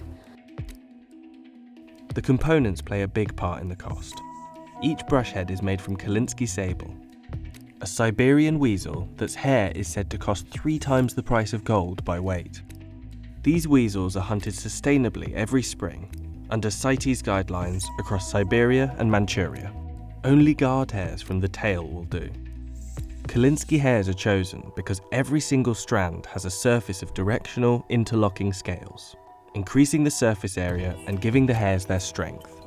The components play a big part in the cost. Each brush head is made from Kolinsky Sable, a Siberian weasel that's hair is said to cost 3 times the price of gold by weight. These weasels are hunted sustainably every spring under CITES guidelines across Siberia and Manchuria. Only guard hairs from the tail will do. Kolinsky hairs are chosen because every single strand has a surface of directional, interlocking scales, increasing the surface area and giving the hairs their strength.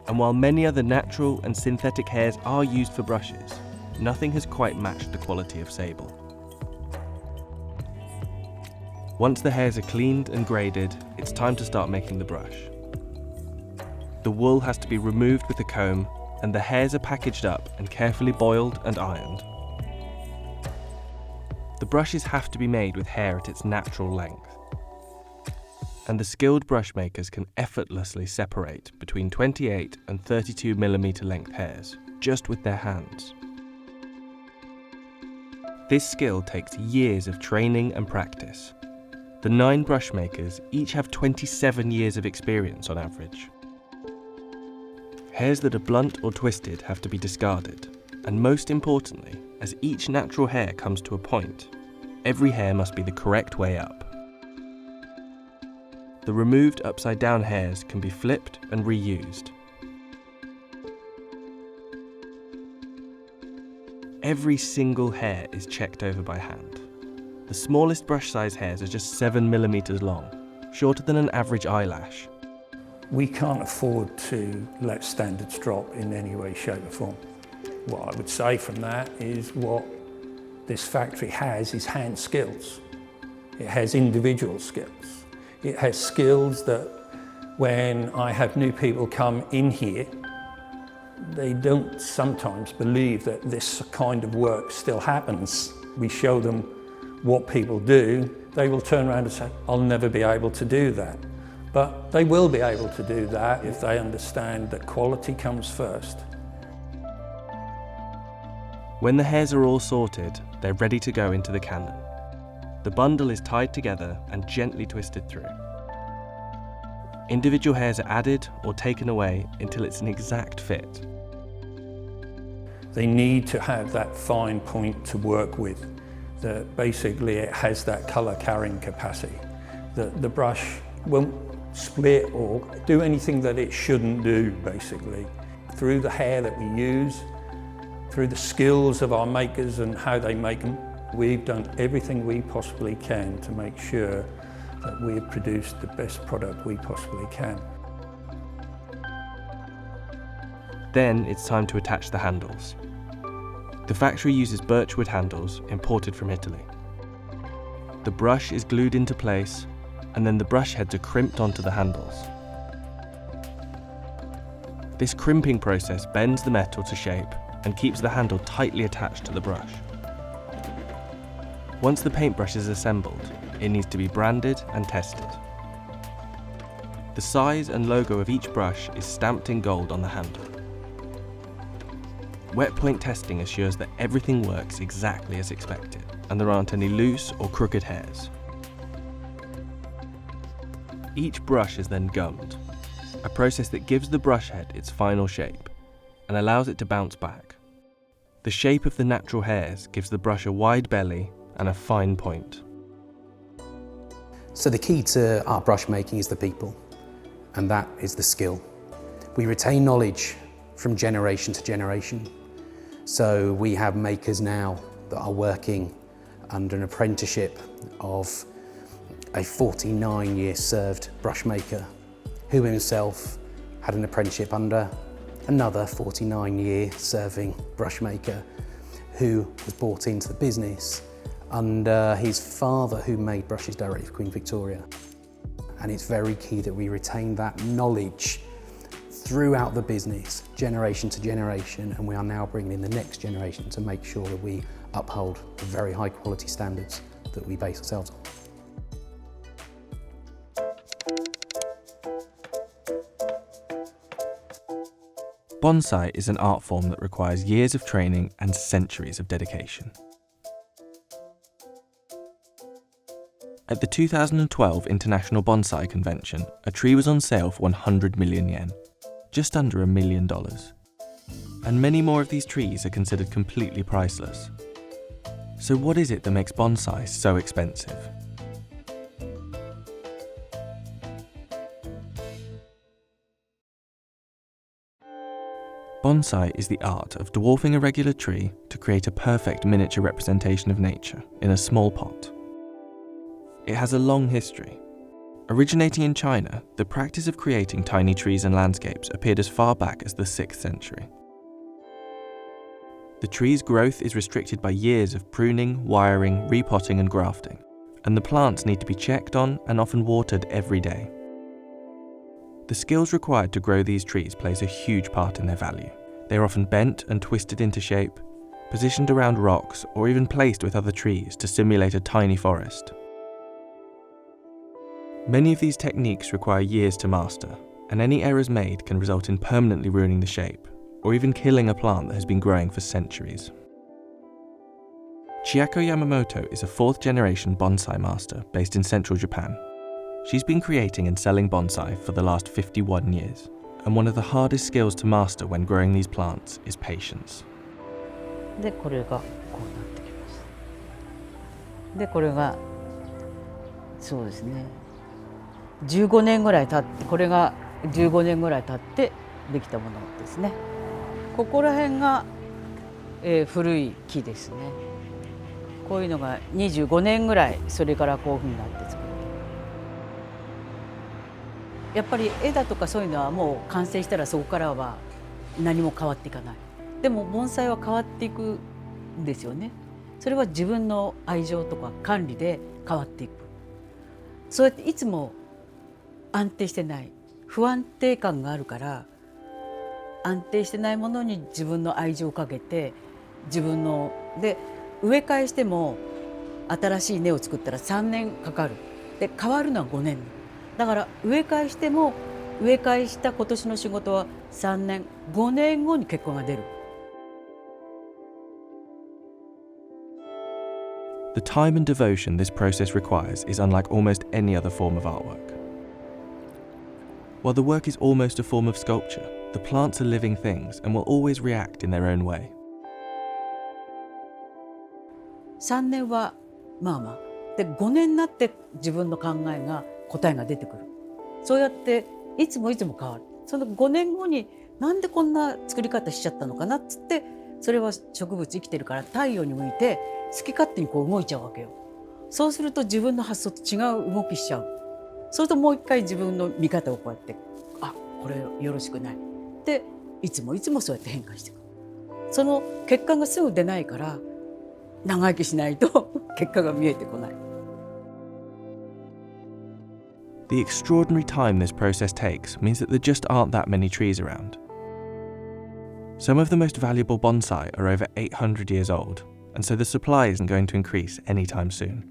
And while many other natural and synthetic hairs are used for brushes, nothing has quite matched the quality of Sable. Once the hairs are cleaned and graded, it's time to start making the brush. The wool has to be removed with a comb, and the hairs are packaged up and carefully boiled and ironed. The brushes have to be made with hair at its natural length, and the skilled brush makers can effortlessly separate between 28 and 32 mm length hairs just with their hands. This skill takes years of training and practice. The 9 brush makers each have 27 years of experience on average. Hairs that are blunt or twisted have to be discarded, and most importantly, as each natural hair comes to a point, every hair must be the correct way up. The removed upside-down hairs can be flipped and reused. Every single hair is checked over by hand. The smallest brush size hairs are just 7 mm long, shorter than an average eyelash. We can't afford to let standards drop in any way, shape or form. What I would say from that is what this factory has is hand skills. It has individual skills. It has skills that when I have new people come in here, they don't sometimes believe that this kind of work still happens. We show them what people do, they will turn around and say, I'll never be able to do that. But they will be able to do that if they understand that quality comes first. When the hairs are all sorted, they're ready to go into the cannon. The bundle is tied together and gently twisted through. Individual hairs are added or taken away until it's an exact fit. They need to have that fine point to work with, that basically it has that colour carrying capacity, that the brush won't split or do anything that it shouldn't do, basically. Through the hair that we use, through the skills of our makers and how they make them, we've done everything we possibly can to make sure that we've produced the best product we possibly can. Then it's time to attach the handles. The factory uses birchwood handles imported from Italy. The brush is glued into place and then the brush heads are crimped onto the handles. This crimping process bends the metal to shape and keeps the handle tightly attached to the brush. Once the paintbrush is assembled, it needs to be branded and tested. The size and logo of each brush is stamped in gold on the handle. Wet point testing assures that everything works exactly as expected, and there aren't any loose or crooked hairs. Each brush is then gummed, a process that gives the brush head its final shape and allows it to bounce back. The shape of the natural hairs gives the brush a wide belly and a fine point. So the key to art brush making is the people, and that is the skill. We retain knowledge from generation to generation. So we have makers now that are working under an apprenticeship of a 49-year served brush maker who himself had an apprenticeship under another 49-year serving brush maker who was brought into the business under his father who made brushes directly for Queen Victoria. And it's very key that we retain that knowledge throughout the business, generation to generation, and we are now bringing in the next generation to make sure that we uphold the very high quality standards that we base ourselves on. Bonsai is an art form that requires years of training and centuries of dedication. At the 2012 International Bonsai Convention, a tree was on sale for 100 million yen, just under $1 million. And many more of these trees are considered completely priceless. So what is it that makes bonsai so expensive? Bonsai is the art of dwarfing a regular tree to create a perfect miniature representation of nature in a small pot. It has a long history. Originating in China, the practice of creating tiny trees and landscapes appeared as far back as the 6th century. The tree's growth is restricted by years of pruning, wiring, repotting and grafting, and the plants need to be checked on and often watered every day. The skills required to grow these trees plays a huge part in their value. They are often bent and twisted into shape, positioned around rocks, or even placed with other trees to simulate a tiny forest. Many of these techniques require years to master, and any errors made can result in permanently ruining the shape, or even killing a plant that has been growing for centuries. Chiako Yamamoto is a 4th generation bonsai master based in central Japan. She's been creating and selling bonsai for the last 51 years, and one of the hardest skills to master when growing these plants is patience. で、これがこうなってきます。で、これがそうですね。15年ぐらい経って、これが15年ぐらい経ってできたものですね。ここら辺が、古い木ですね。こういうのが25年ぐらいそれからこういうふうになって作る。やっぱり絵だとかそういうのはもう完成したらそこからは何も変わっていかない。でも盆栽は変わっていくんですよね。それは自分の愛情とか管理で変わっていく。そうやっていつも安定してない、不安定感があるから、安定してないものに自分の愛情をかけて、自分ので植え替えしても新しい根を作ったら3年かかる。で変わるのは5年。だから植え替えしても植え替えした今年の仕事は3年、5年後に結果が出る。The time and devotion this process requires is unlike almost any other form of artwork. While the work is almost a form of sculpture, the plants are living things and will always react in their own way. 3年はまあまあ。で5年になって自分の考えが答えが出てくる。そうやっていつも変わる。その5年後になんでこんな作り方しちゃったのかなっつって、それは植物生きてるから太陽に向いて好き勝手にこう動いちゃうわけよ。そうすると自分の発想と違う動きしちゃう。そうするともう一回自分の見方をこうやって、あ、これよろしくない。でいつもそうやって変化していく。その結果がすぐ出ないから長生きしないと結果が見えてこない。The extraordinary time this process takes means that there just aren't that many trees around. Some of the most valuable bonsai are over 800 years old, and so the supply isn't going to increase anytime soon.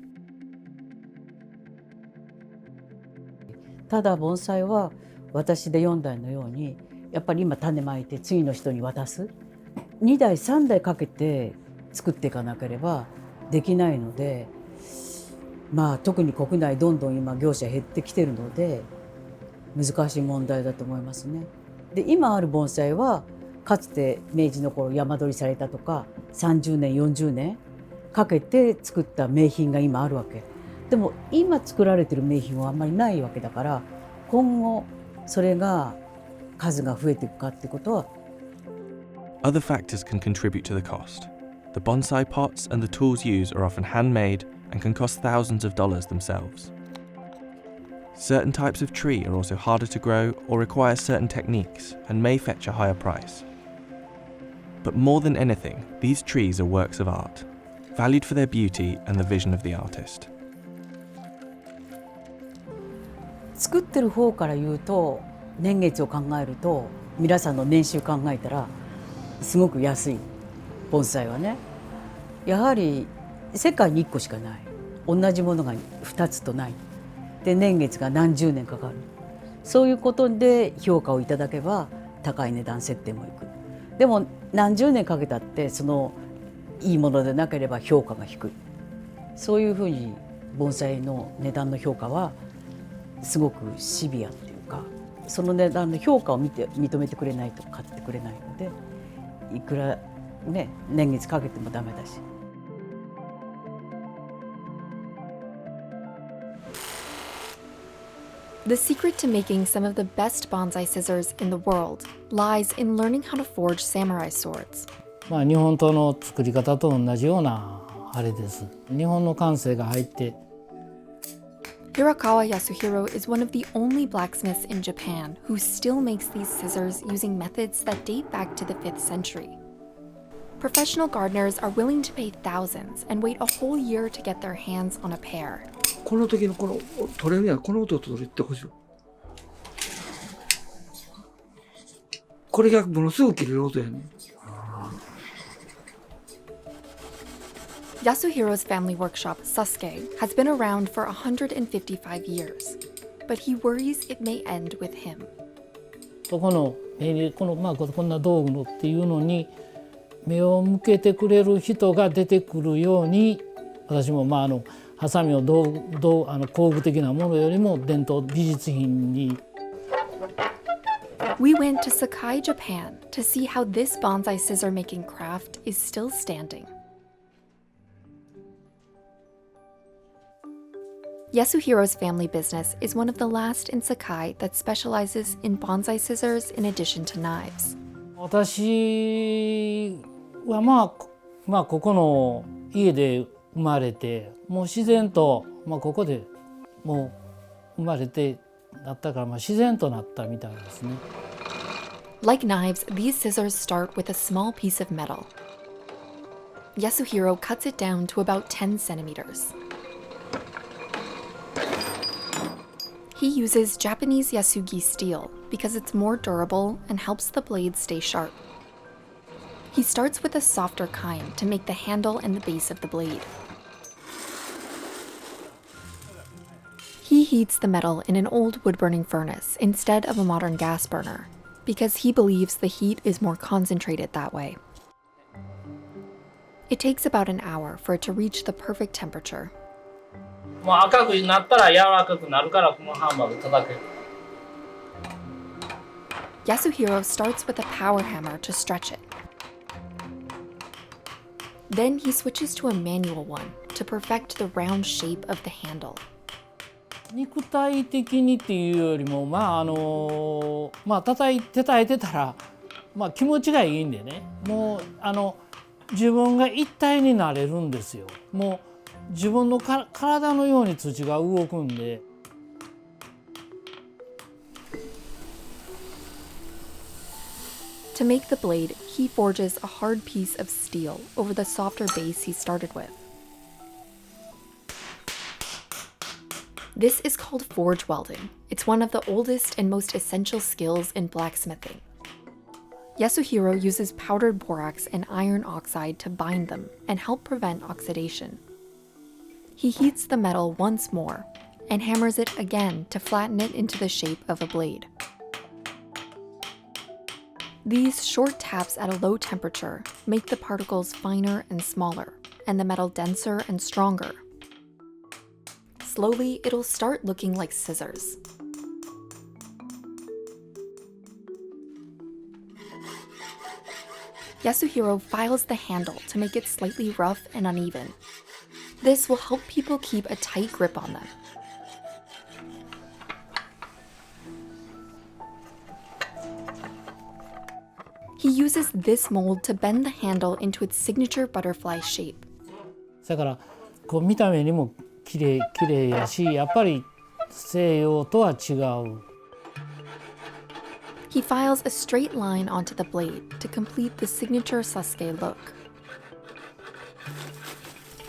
ただ盆栽は私で4代のようにやっぱり今種まいて次の人に渡す2代3代かけて作っていかなければできないので、まあ特に国内どんどん今業者減ってきてるので難しい問題だと思いますね。で今ある盆栽はかつて明治の頃山取りされたとか30年40年かけて作った名品が今あるわけ。でも今作られてる名品はあんまりないわけだから、今後それが数が増えていくかってことは。 Other factors can contribute to the cost. The bonsai pots and the tools used are often handmade and can cost thousands of dollars themselves. Certain types of tree are also harder to grow or require certain techniques and may fetch a higher price. But more than anything, these trees are works of art, valued for their beauty and the vision of the artist. 作ってる方から言うと年月を考えると皆さんの年収考えたらすごく安い盆栽はね、やはり世界に1個しかない、同じものが2つとないで年月が何十年かかる、そういうことで評価をいただけば高い値段設定もいく。でも何十年かけたってそのいいものでなければ評価が低い。そういうふうに盆栽の値段の評価はすごくシビアっていうか、その値段の評価を認めてくれないと買ってくれないので、いくらね年月かけてもダメだし。The secret to making some of the best bonsai scissors in the world lies in learning how to forge samurai swords. まあ日本刀の作り方と同じようなあれです。日本の感性が入って。Hirakawa Yasuhiro is one of the only blacksmiths in Japan who still makes these scissors using methods that date back to the 5th century. Professional gardeners are willing to pay thousands and wait a whole year to get their hands on a pair. この時のこの取れるにはこの音を取ってほしい。これがものすごく切れる音やね。Yasuhiro's family workshop, Sasuke, has been around for 155 years, but he worries it may end with him. こんな道具のっていうのに目を向けてくれる人が出てくるように、私もハサミを工具的なものよりも伝統美術品に。We went to Sakai, Japan, to see how this bonsai scissor making craft is still standing. Yasuhiro's family business is one of the last in Sakai that specializes in bonsai scissors in addition to knives. 私はここの家で生まれて、もう自然とここでもう生まれてだったから自然となったみたいですね。Like knives, these scissors start with a small piece of metal. Yasuhiro cuts it down to about 10 centimeters. He uses Japanese Yasugi steel because it's more durable and helps the blade stay sharp. He starts with a softer kind to make the handle and the base of the blade. He heats the metal in an old wood-burning furnace instead of a modern gas burner because he believes the heat is more concentrated that way. It takes about an hour for it to reach the perfect temperature. もう赤くなったら柔らかくなるからこのハンマーで叩ける。Yasuhiro starts with a power hammer to stretch it. Then he switches to a manual one to perfect the round shape of the handle. 肉体的にっていうよりも叩いてたら気持ちがいいんでね、もう自分が一体になれるんですよ。もう自分の体のように土が動くんで。To make the blade, he forges a hard piece of steel over the softer base he started with. This is called forge welding. It's one of the oldest and most essential skills in blacksmithing. Yasuhiro uses powdered borax and iron oxide to bind them and help prevent oxidation. He heats the metal once more and hammers it again to flatten it into the shape of a blade. These short taps at a low temperature make the particles finer and smaller, and the metal denser and stronger. Slowly, it'll start looking like scissors. Yasuhiro files the handle to make it slightly rough and uneven. This will help people keep a tight grip on them. He uses this mold to bend the handle into its signature butterfly shape. だからこう見た目にも綺麗やし、やっぱり西洋とは違う。He files a straight line onto the blade to complete the signature Sasuke look.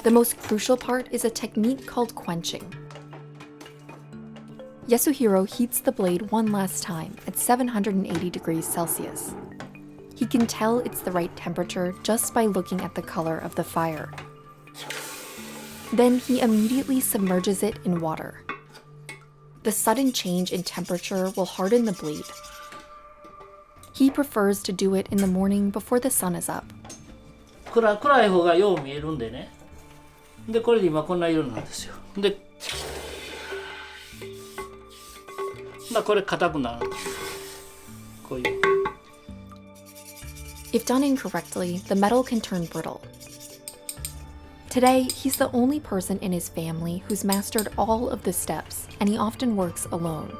The most crucial part is a technique called quenching. Yasuhiro heats the blade one last time at 780 degrees Celsius. He can tell it's the right temperature just by looking at the color of the fire. Then he immediately submerges it in water. The sudden change in temperature will harden the blade. He prefers to do it in the morning before the sun is up. 暗い方がよう見えるんでね。でこれで今こんな色なんですよ。で、これ硬くなるんです。こういう。If done incorrectly, the metal can turn brittle. Today, he's the only person in his family who's mastered all of the steps, and he often works alone.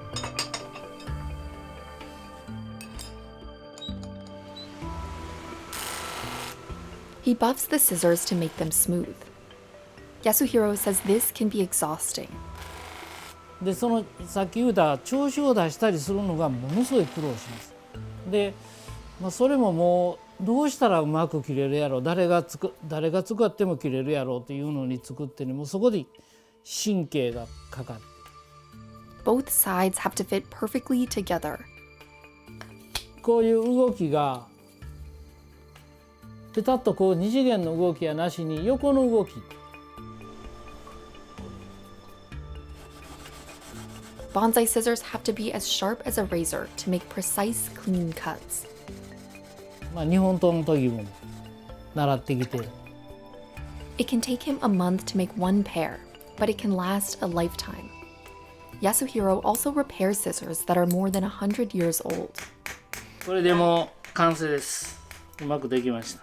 He buffs the scissors to make them smooth. Yasuhiro says this can be exhausting. でそのさっき言うた調子を出したりするのがものすごい苦労します。で、それももうどうしたらうまく切れるやろ、誰が使っても切れるやろっていうのに作ってね、もうそこで神経がかかる。Both sides have to fit perfectly together. こういう動きがペタッとこう二次元の動きやなしに横の動き。Bonsai scissors have to be as sharp as a razor to make precise, clean cuts. 日本刀の時も習ってきて。It can take him a month to make one pair, but it can last a lifetime. Yasuhiro also repairs scissors that are more than 100 years old. これでもう完成です。うまくできました。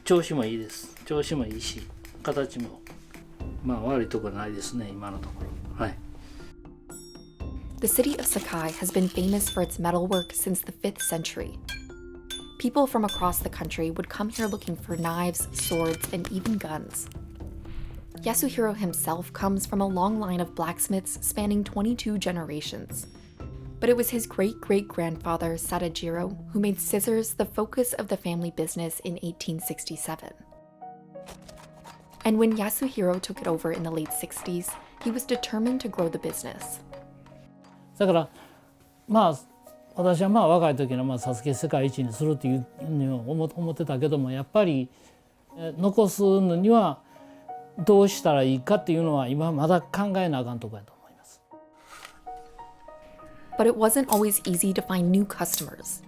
調子もいいです。調子もいいし、形も悪いところないですね、今のところ。はい。The city of Sakai has been famous for its metalwork since the 5th century. People from across the country would come here looking for knives, swords, and even guns. Yasuhiro himself comes from a long line of blacksmiths spanning 22 generations. But it was his great-great-grandfather, Sadajiro, who made scissors the focus of the family business in 1867. And when Yasuhiro took it over in the late 60s, he was determined to grow the business. だから私は若い時のサスケ世界一にするっていうのを思ってたけども、やっぱり残すのにはどうしたらいいかっていうのは今まだ考えなあかんとこやと思います。But it wasn't always easy to find new customers.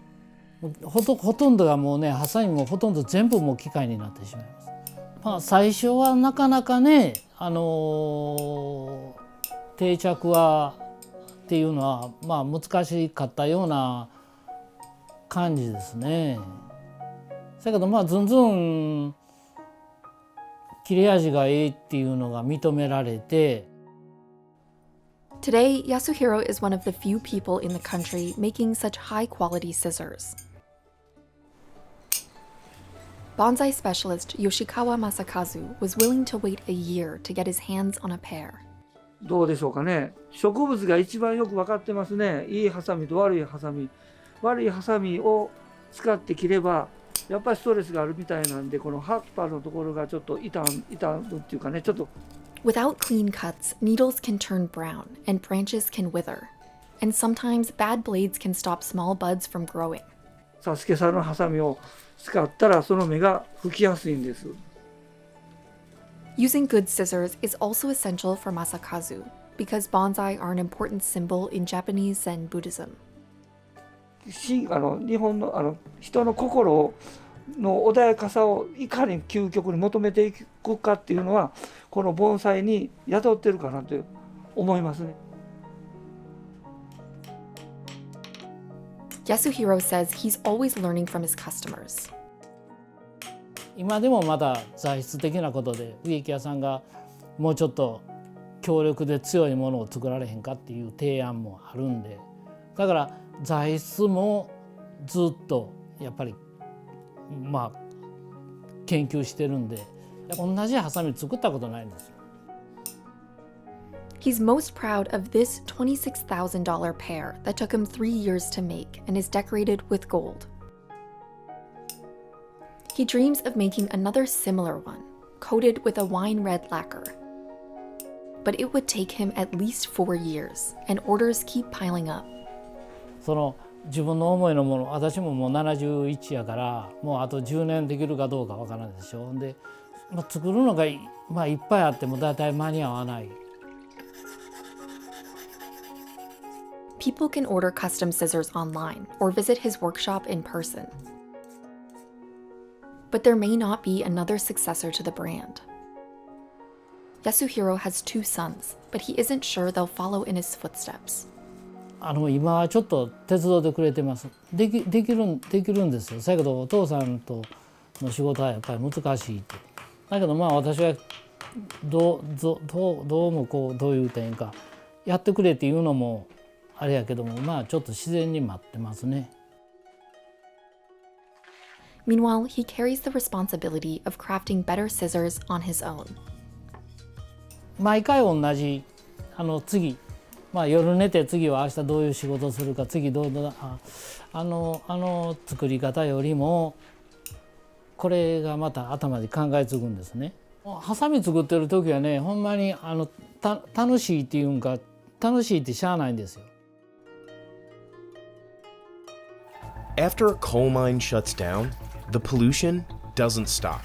ほとんどがもうね、ハサミもほとんど全部もう機械になってしまいます。最初はなかなかね、定着はっていうのは難しかったような感じですね。だけどずんずん切れ味がいいっていうのが認められて。Today, Yasuhiro is one of the few people in the country making such high-quality scissors. Bonsai specialist Yoshikawa Masakazu was willing to wait a year to get his hands on a pair. どうでしょうかね。植物が一番よく分かってますね。いいハサミと悪いハサミ。悪いハサミを使って切ればやっぱりストレスがあるみたいなんで、この葉っぱのところがちょっと傷むっていうかね、ちょっと Without clean cuts, needles can turn brown and branches can wither. And sometimes bad blades can stop small buds from growing. サスケさんのハサミを使ったらその芽が吹きやすいんです。 Using good scissors is also essential for Masakazu, because bonsai are an important symbol in Japanese Zen Buddhism. 日本の人の心の穏やかさをいかに究極に求めていくかっていうのはこの盆栽に宿ってるかなと思いますね。 Yasuhiro says he's always learning from his customers. 今でもまだ材質的なことで植木屋さんがもうちょっと強力で強いものを作られへんかっていう提案もあるんで、だから材質もずっとやっぱり研究してるんで、同じハサミ作ったことないんですよ。 He's most proud of this $26,000 pear that took him 3 years to make and is decorated with gold. He dreams of making another similar one, coated with a wine red lacquer. But it would take him at least 4 years, and orders keep piling up. その自分の思いのもの、私ももう71やからもうあと10年できるかどうかわからないでしょ。で、作るのがいっぱいあってもだいたい間に合わない。 People can order custom scissors online or visit his workshop in person. But there may not be another successor to the brand. Yasuhiro has 2 sons, but he isn't sure they'll follow in his footsteps. 今はちょっと手伝ってくれてます。できるんですよ。だけどお父さんとの仕事はやっぱり難しいって。だけど私はどうもどういう点かやってくれっていうのもあれやけどもちょっと自然に待ってますね。 Meanwhile, he carries the responsibility of crafting better scissors on his own. 毎回同じ次夜寝て次は明日どういう仕事をするか次作り方よりもこれがまた頭で考えつくんですね。ハサミ作ってる時はねほんまに楽しいっていうんか楽しいってしゃあないんですよ。 After a coal mine shuts down, the pollution doesn't stop.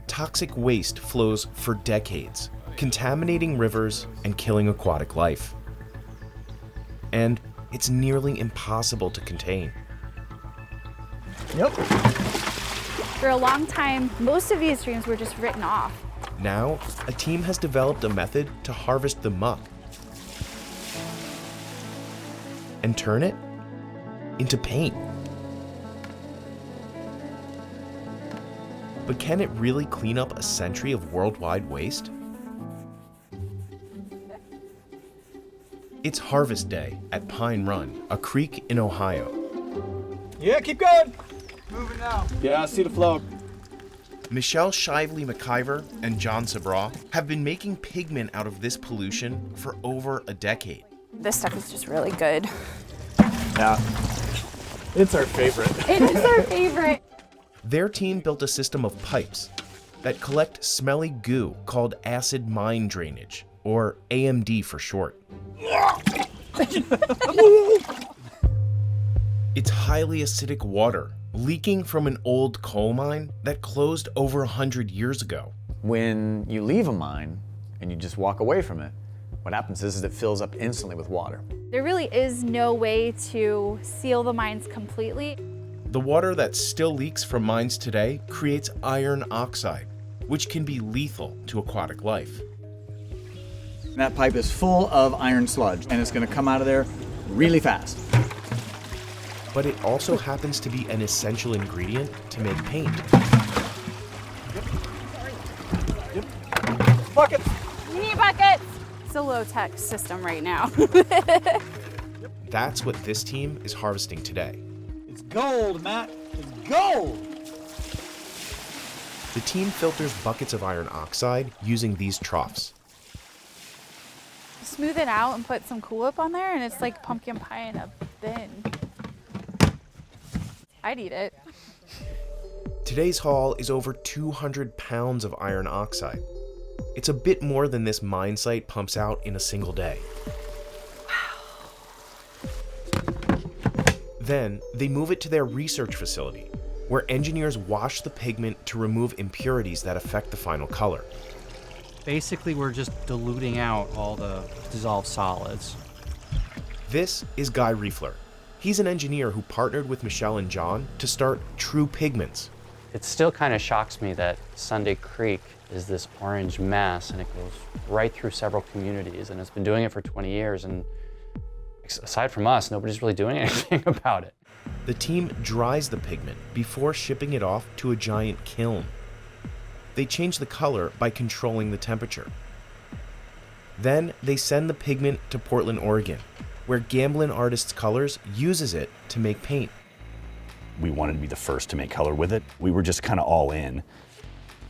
Toxic waste flows for decades, contaminating rivers and killing aquatic life. And it's nearly impossible to contain. Yep. For a long time, most of these streams were just written off. Now, a team has developed a method to harvest the muck and turn it into paint. But can it really clean up a century of worldwide waste? It's harvest day at Pine Run, a creek in Ohio. Yeah, keep going. Moving now. Yeah, I see the flow. Michelle Shively McIver and John Sabraw have been making pigment out of this pollution for over a decade. This stuff is just really good. Yeah, it's our favorite. It is our favorite. Their team built a system of pipes that collect smelly goo called acid mine drainage, or AMD for short. It's highly acidic water leaking from an old coal mine that closed over 100 years ago. When you leave a mine and you just walk away from it, what happens is it fills up instantly with water. There really is no way to seal the mines completely. The water that still leaks from mines today creates iron oxide, which can be lethal to aquatic life. That pipe is full of iron sludge, and it's going to come out of there really fast. But it also happens to be an essential ingredient to make paint. Yep. Buckets! We need buckets! It's a low-tech system right now. That's what this team is harvesting today. It's gold, Matt. It's gold! The team filters buckets of iron oxide using these troughs. Smooth it out and put some Cool Whip on there, and it's like pumpkin pie in a bin. I'd eat it. Today's haul is over 200 pounds of iron oxide. It's a bit more than this mine site pumps out in a single day. Then, they move it to their research facility, where engineers wash the pigment to remove impurities that affect the final color. Basically, we're just diluting out all the dissolved solids. This is Guy Riefler. He's an engineer who partnered with Michelle and John to start True Pigments. It still kind of shocks me that Sunday Creek is this orange mass and it goes right through several communities, and it's been doing it for 20 years, and aside from us, nobody's really doing anything about it. The team dries the pigment before shipping it off to a giant kiln. They change the color by controlling the temperature. Then they send the pigment to Portland, Oregon, where Gamblin Artists Colors uses it to make paint. We wanted to be the first to make color with it. We were just kind of all in.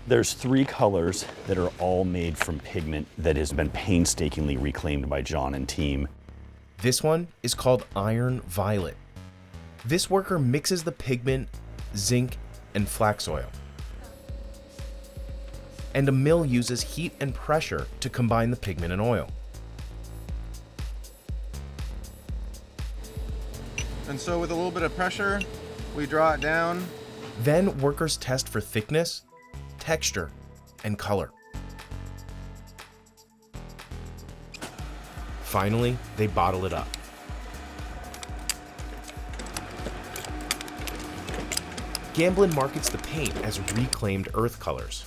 There's 3 colors that are all made from pigment that has been painstakingly reclaimed by John and team. This one is called Iron Violet. This worker mixes the pigment, zinc, and flax oil. And a mill uses heat and pressure to combine the pigment and oil. And so with a little bit of pressure, we draw it down. Then workers test for thickness, texture, and color. Finally, they bottle it up. Gamblin markets the paint as reclaimed earth colors.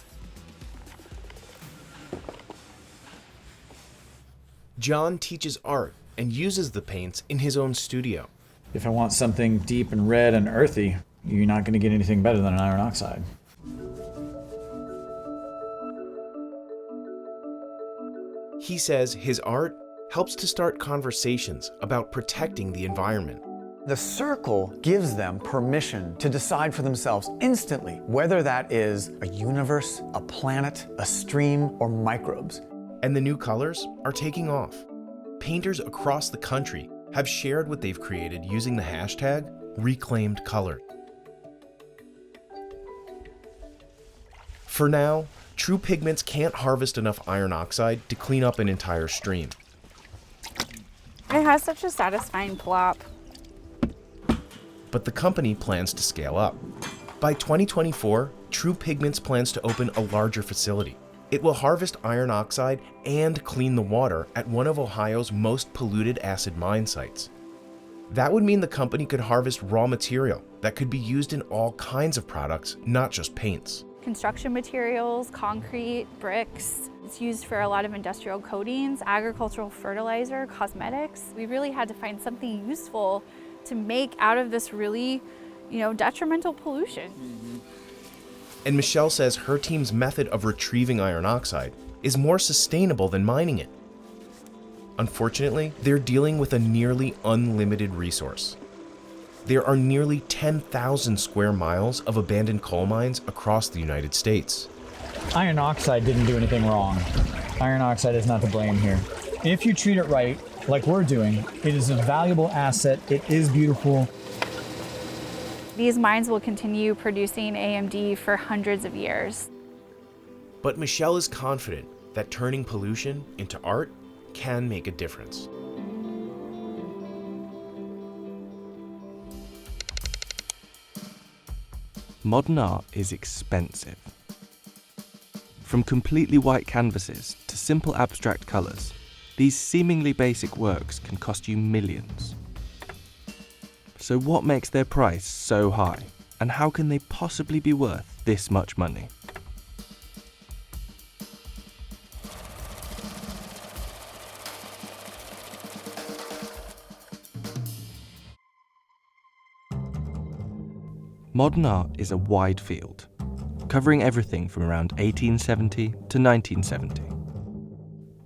John teaches art and uses the paints in his own studio. If I want something deep and red and earthy, you're not going to get anything better than an iron oxide. He says his art helps to start conversations about protecting the environment. The circle gives them permission to decide for themselves instantly whether that is a universe, a planet, a stream, or microbes. And the new colors are taking off. Painters across the country have shared what they've created using the hashtag #ReclaimedColor. For now, True Pigments can't harvest enough iron oxide to clean up an entire stream. It has such a satisfying plop. But the company plans to scale up. By 2024, True Pigments plans to open a larger facility. It will harvest iron oxide and clean the water at one of Ohio's most polluted acid mine sites. That would mean the company could harvest raw material that could be used in all kinds of products, not just paints. Construction materials, concrete, bricks. It's used for a lot of industrial coatings, agricultural fertilizer, cosmetics. We really had to find something useful to make out of this really, detrimental pollution. And Michelle says her team's method of retrieving iron oxide is more sustainable than mining it. Unfortunately, they're dealing with a nearly unlimited resource. There are nearly 10,000 square miles of abandoned coal mines across the United States. Iron oxide didn't do anything wrong. Iron oxide is not to blame here. If you treat it right, like we're doing, it is a valuable asset. It is beautiful. These mines will continue producing AMD for hundreds of years. But Michelle is confident that turning pollution into art can make a difference. Modern art is expensive. From completely white canvases to simple abstract colours, these seemingly basic works can cost you millions. So what makes their price so high, and how can they possibly be worth this much money? Modern art is a wide field, covering everything from around 1870 to 1970.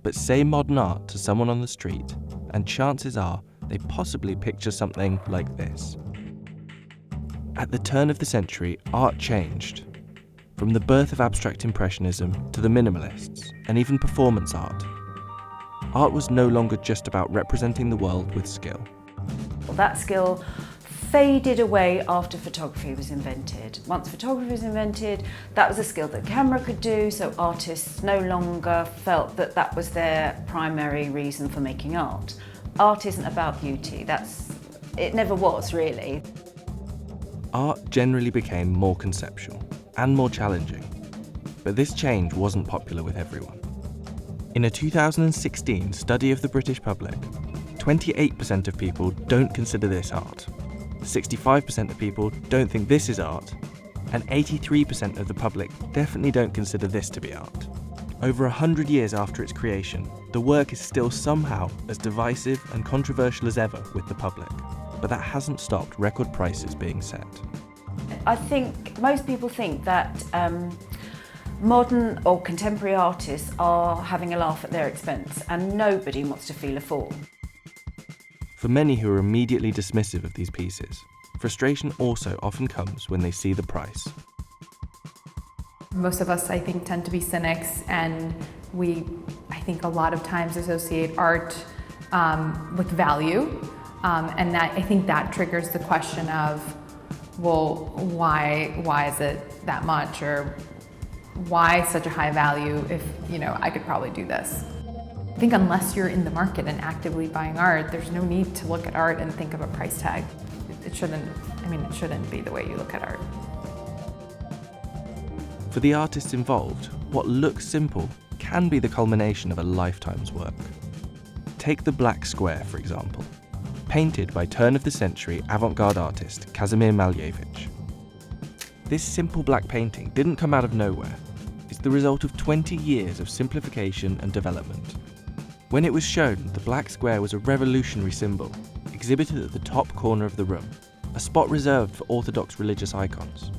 But say modern art to someone on the street, and chances are they possibly picture something like this. At the turn of the century, art changed. From the birth of abstract impressionism to the minimalists, and even performance art. Art was no longer just about representing the world with skill. That skill faded away after photography was invented. Once photography was invented, that was a skill that camera could do, so artists no longer felt that that was their primary reason for making art. Art isn't about beauty, it never was really. Art generally became more conceptual and more challenging, but this change wasn't popular with everyone. In a 2016 study of the British public, 28% of people don't consider this art, 65% of people don't think this is art, and 83% of the public definitely don't consider this to be art. Over 100 years after its creation, the work is still somehow as divisive and controversial as ever with the public, but that hasn't stopped record prices being set. I think most people think that modern or contemporary artists are having a laugh at their expense, and nobody wants to feel a fool. For many who are immediately dismissive of these pieces, frustration also often comes when they see the price. Most of us, I think, tend to be cynics, and we, I think, a lot of times associate art with value, and that I think that triggers the question of, well, why is it that much, or why such a high value if, I could probably do this. I think unless you're in the market and actively buying art, there's no need to look at art and think of a price tag. It shouldn't be the way you look at art. For the artists involved, what looks simple can be the culmination of a lifetime's work. Take the Black Square, for example, painted by turn-of-the-century avant-garde artist Kazimir Malevich. This simple black painting didn't come out of nowhere. It's the result of 20 years of simplification and development. When it was shown, the Black Square was a revolutionary symbol, exhibited at the top corner of the room, a spot reserved for Orthodox religious icons.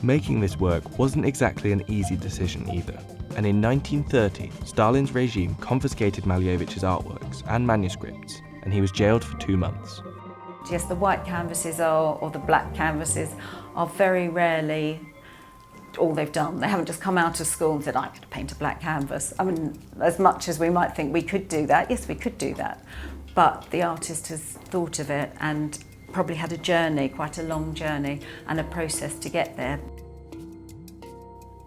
Making this work wasn't exactly an easy decision either, and in 1930, Stalin's regime confiscated Malevich's artworks and manuscripts, and he was jailed for 2 months. Yes, the white canvases or the black canvases are very rarely all they've done. They haven't just come out of school and said, I'm going to paint a black canvas. I mean, as much as we might think we could do that, yes, we could do that. But the artist has thought of it and probably had a journey, quite a long journey, and a process to get there.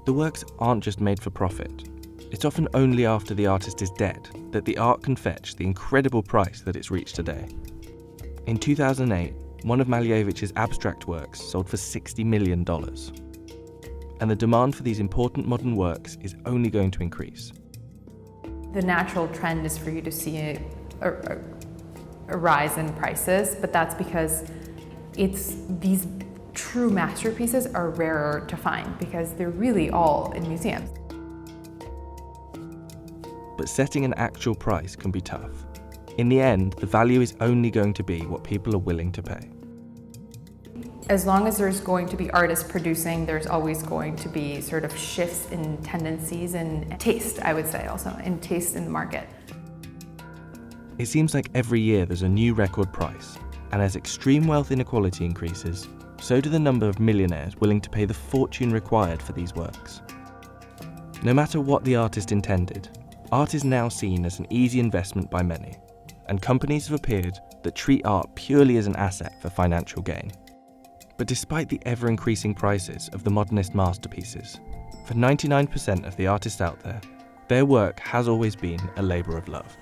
The works aren't just made for profit. It's often only after the artist is dead that the art can fetch the incredible price that it's reached today. In 2008, one of Malevich's abstract works sold for $60 million. And the demand for these important modern works is only going to increase. The natural trend is for you to see a rise in prices, but that's because these true masterpieces are rarer to find because they're really all in museums. But setting an actual price can be tough. In the end, the value is only going to be what people are willing to pay. As long as there's going to be artists producing, there's always going to be sort of shifts in tendencies and taste, I would say also, in taste in the market. It seems like every year there's a new record price, and as extreme wealth inequality increases, so do the number of millionaires willing to pay the fortune required for these works. No matter what the artist intended, art is now seen as an easy investment by many, and companies have appeared that treat art purely as an asset for financial gain. But despite the ever-increasing prices of the modernist masterpieces, for 99% of the artists out there, their work has always been a labour of love.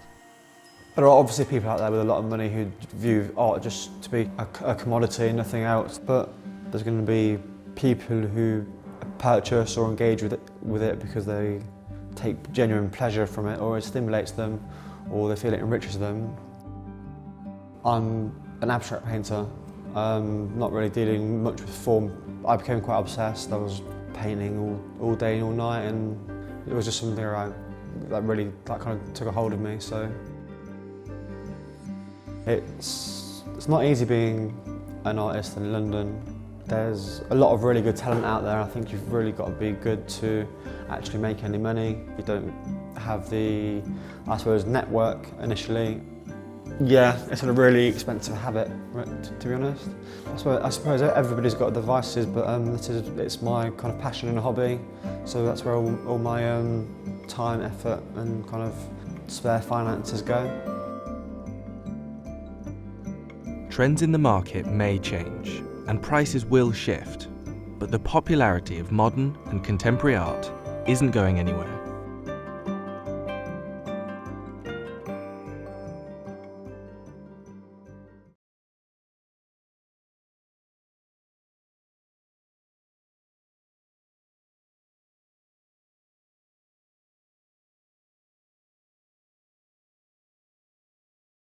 There are obviously people out there with a lot of money who view art just to be a commodity and nothing else, but there's going to be people who purchase or engage with it because they take genuine pleasure from it, or it stimulates them, or they feel it enriches them. I'm an abstract painter, not really dealing much with form. I became quite obsessed. I was painting all day and all night, and it was just something that really kind of took a hold of me. So it's not easy being an artist in London. There's a lot of really good talent out there. I think you've really got to be good to actually make any money. You don't have the, I suppose, network initially. Yeah, it's a really expensive habit, to be honest. I suppose everybody's got devices, but it's my kind of passion and hobby. So that's where all my time, effort and kind of spare finances go. Trends in the market may change, and prices will shift, but the popularity of modern and contemporary art isn't going anywhere.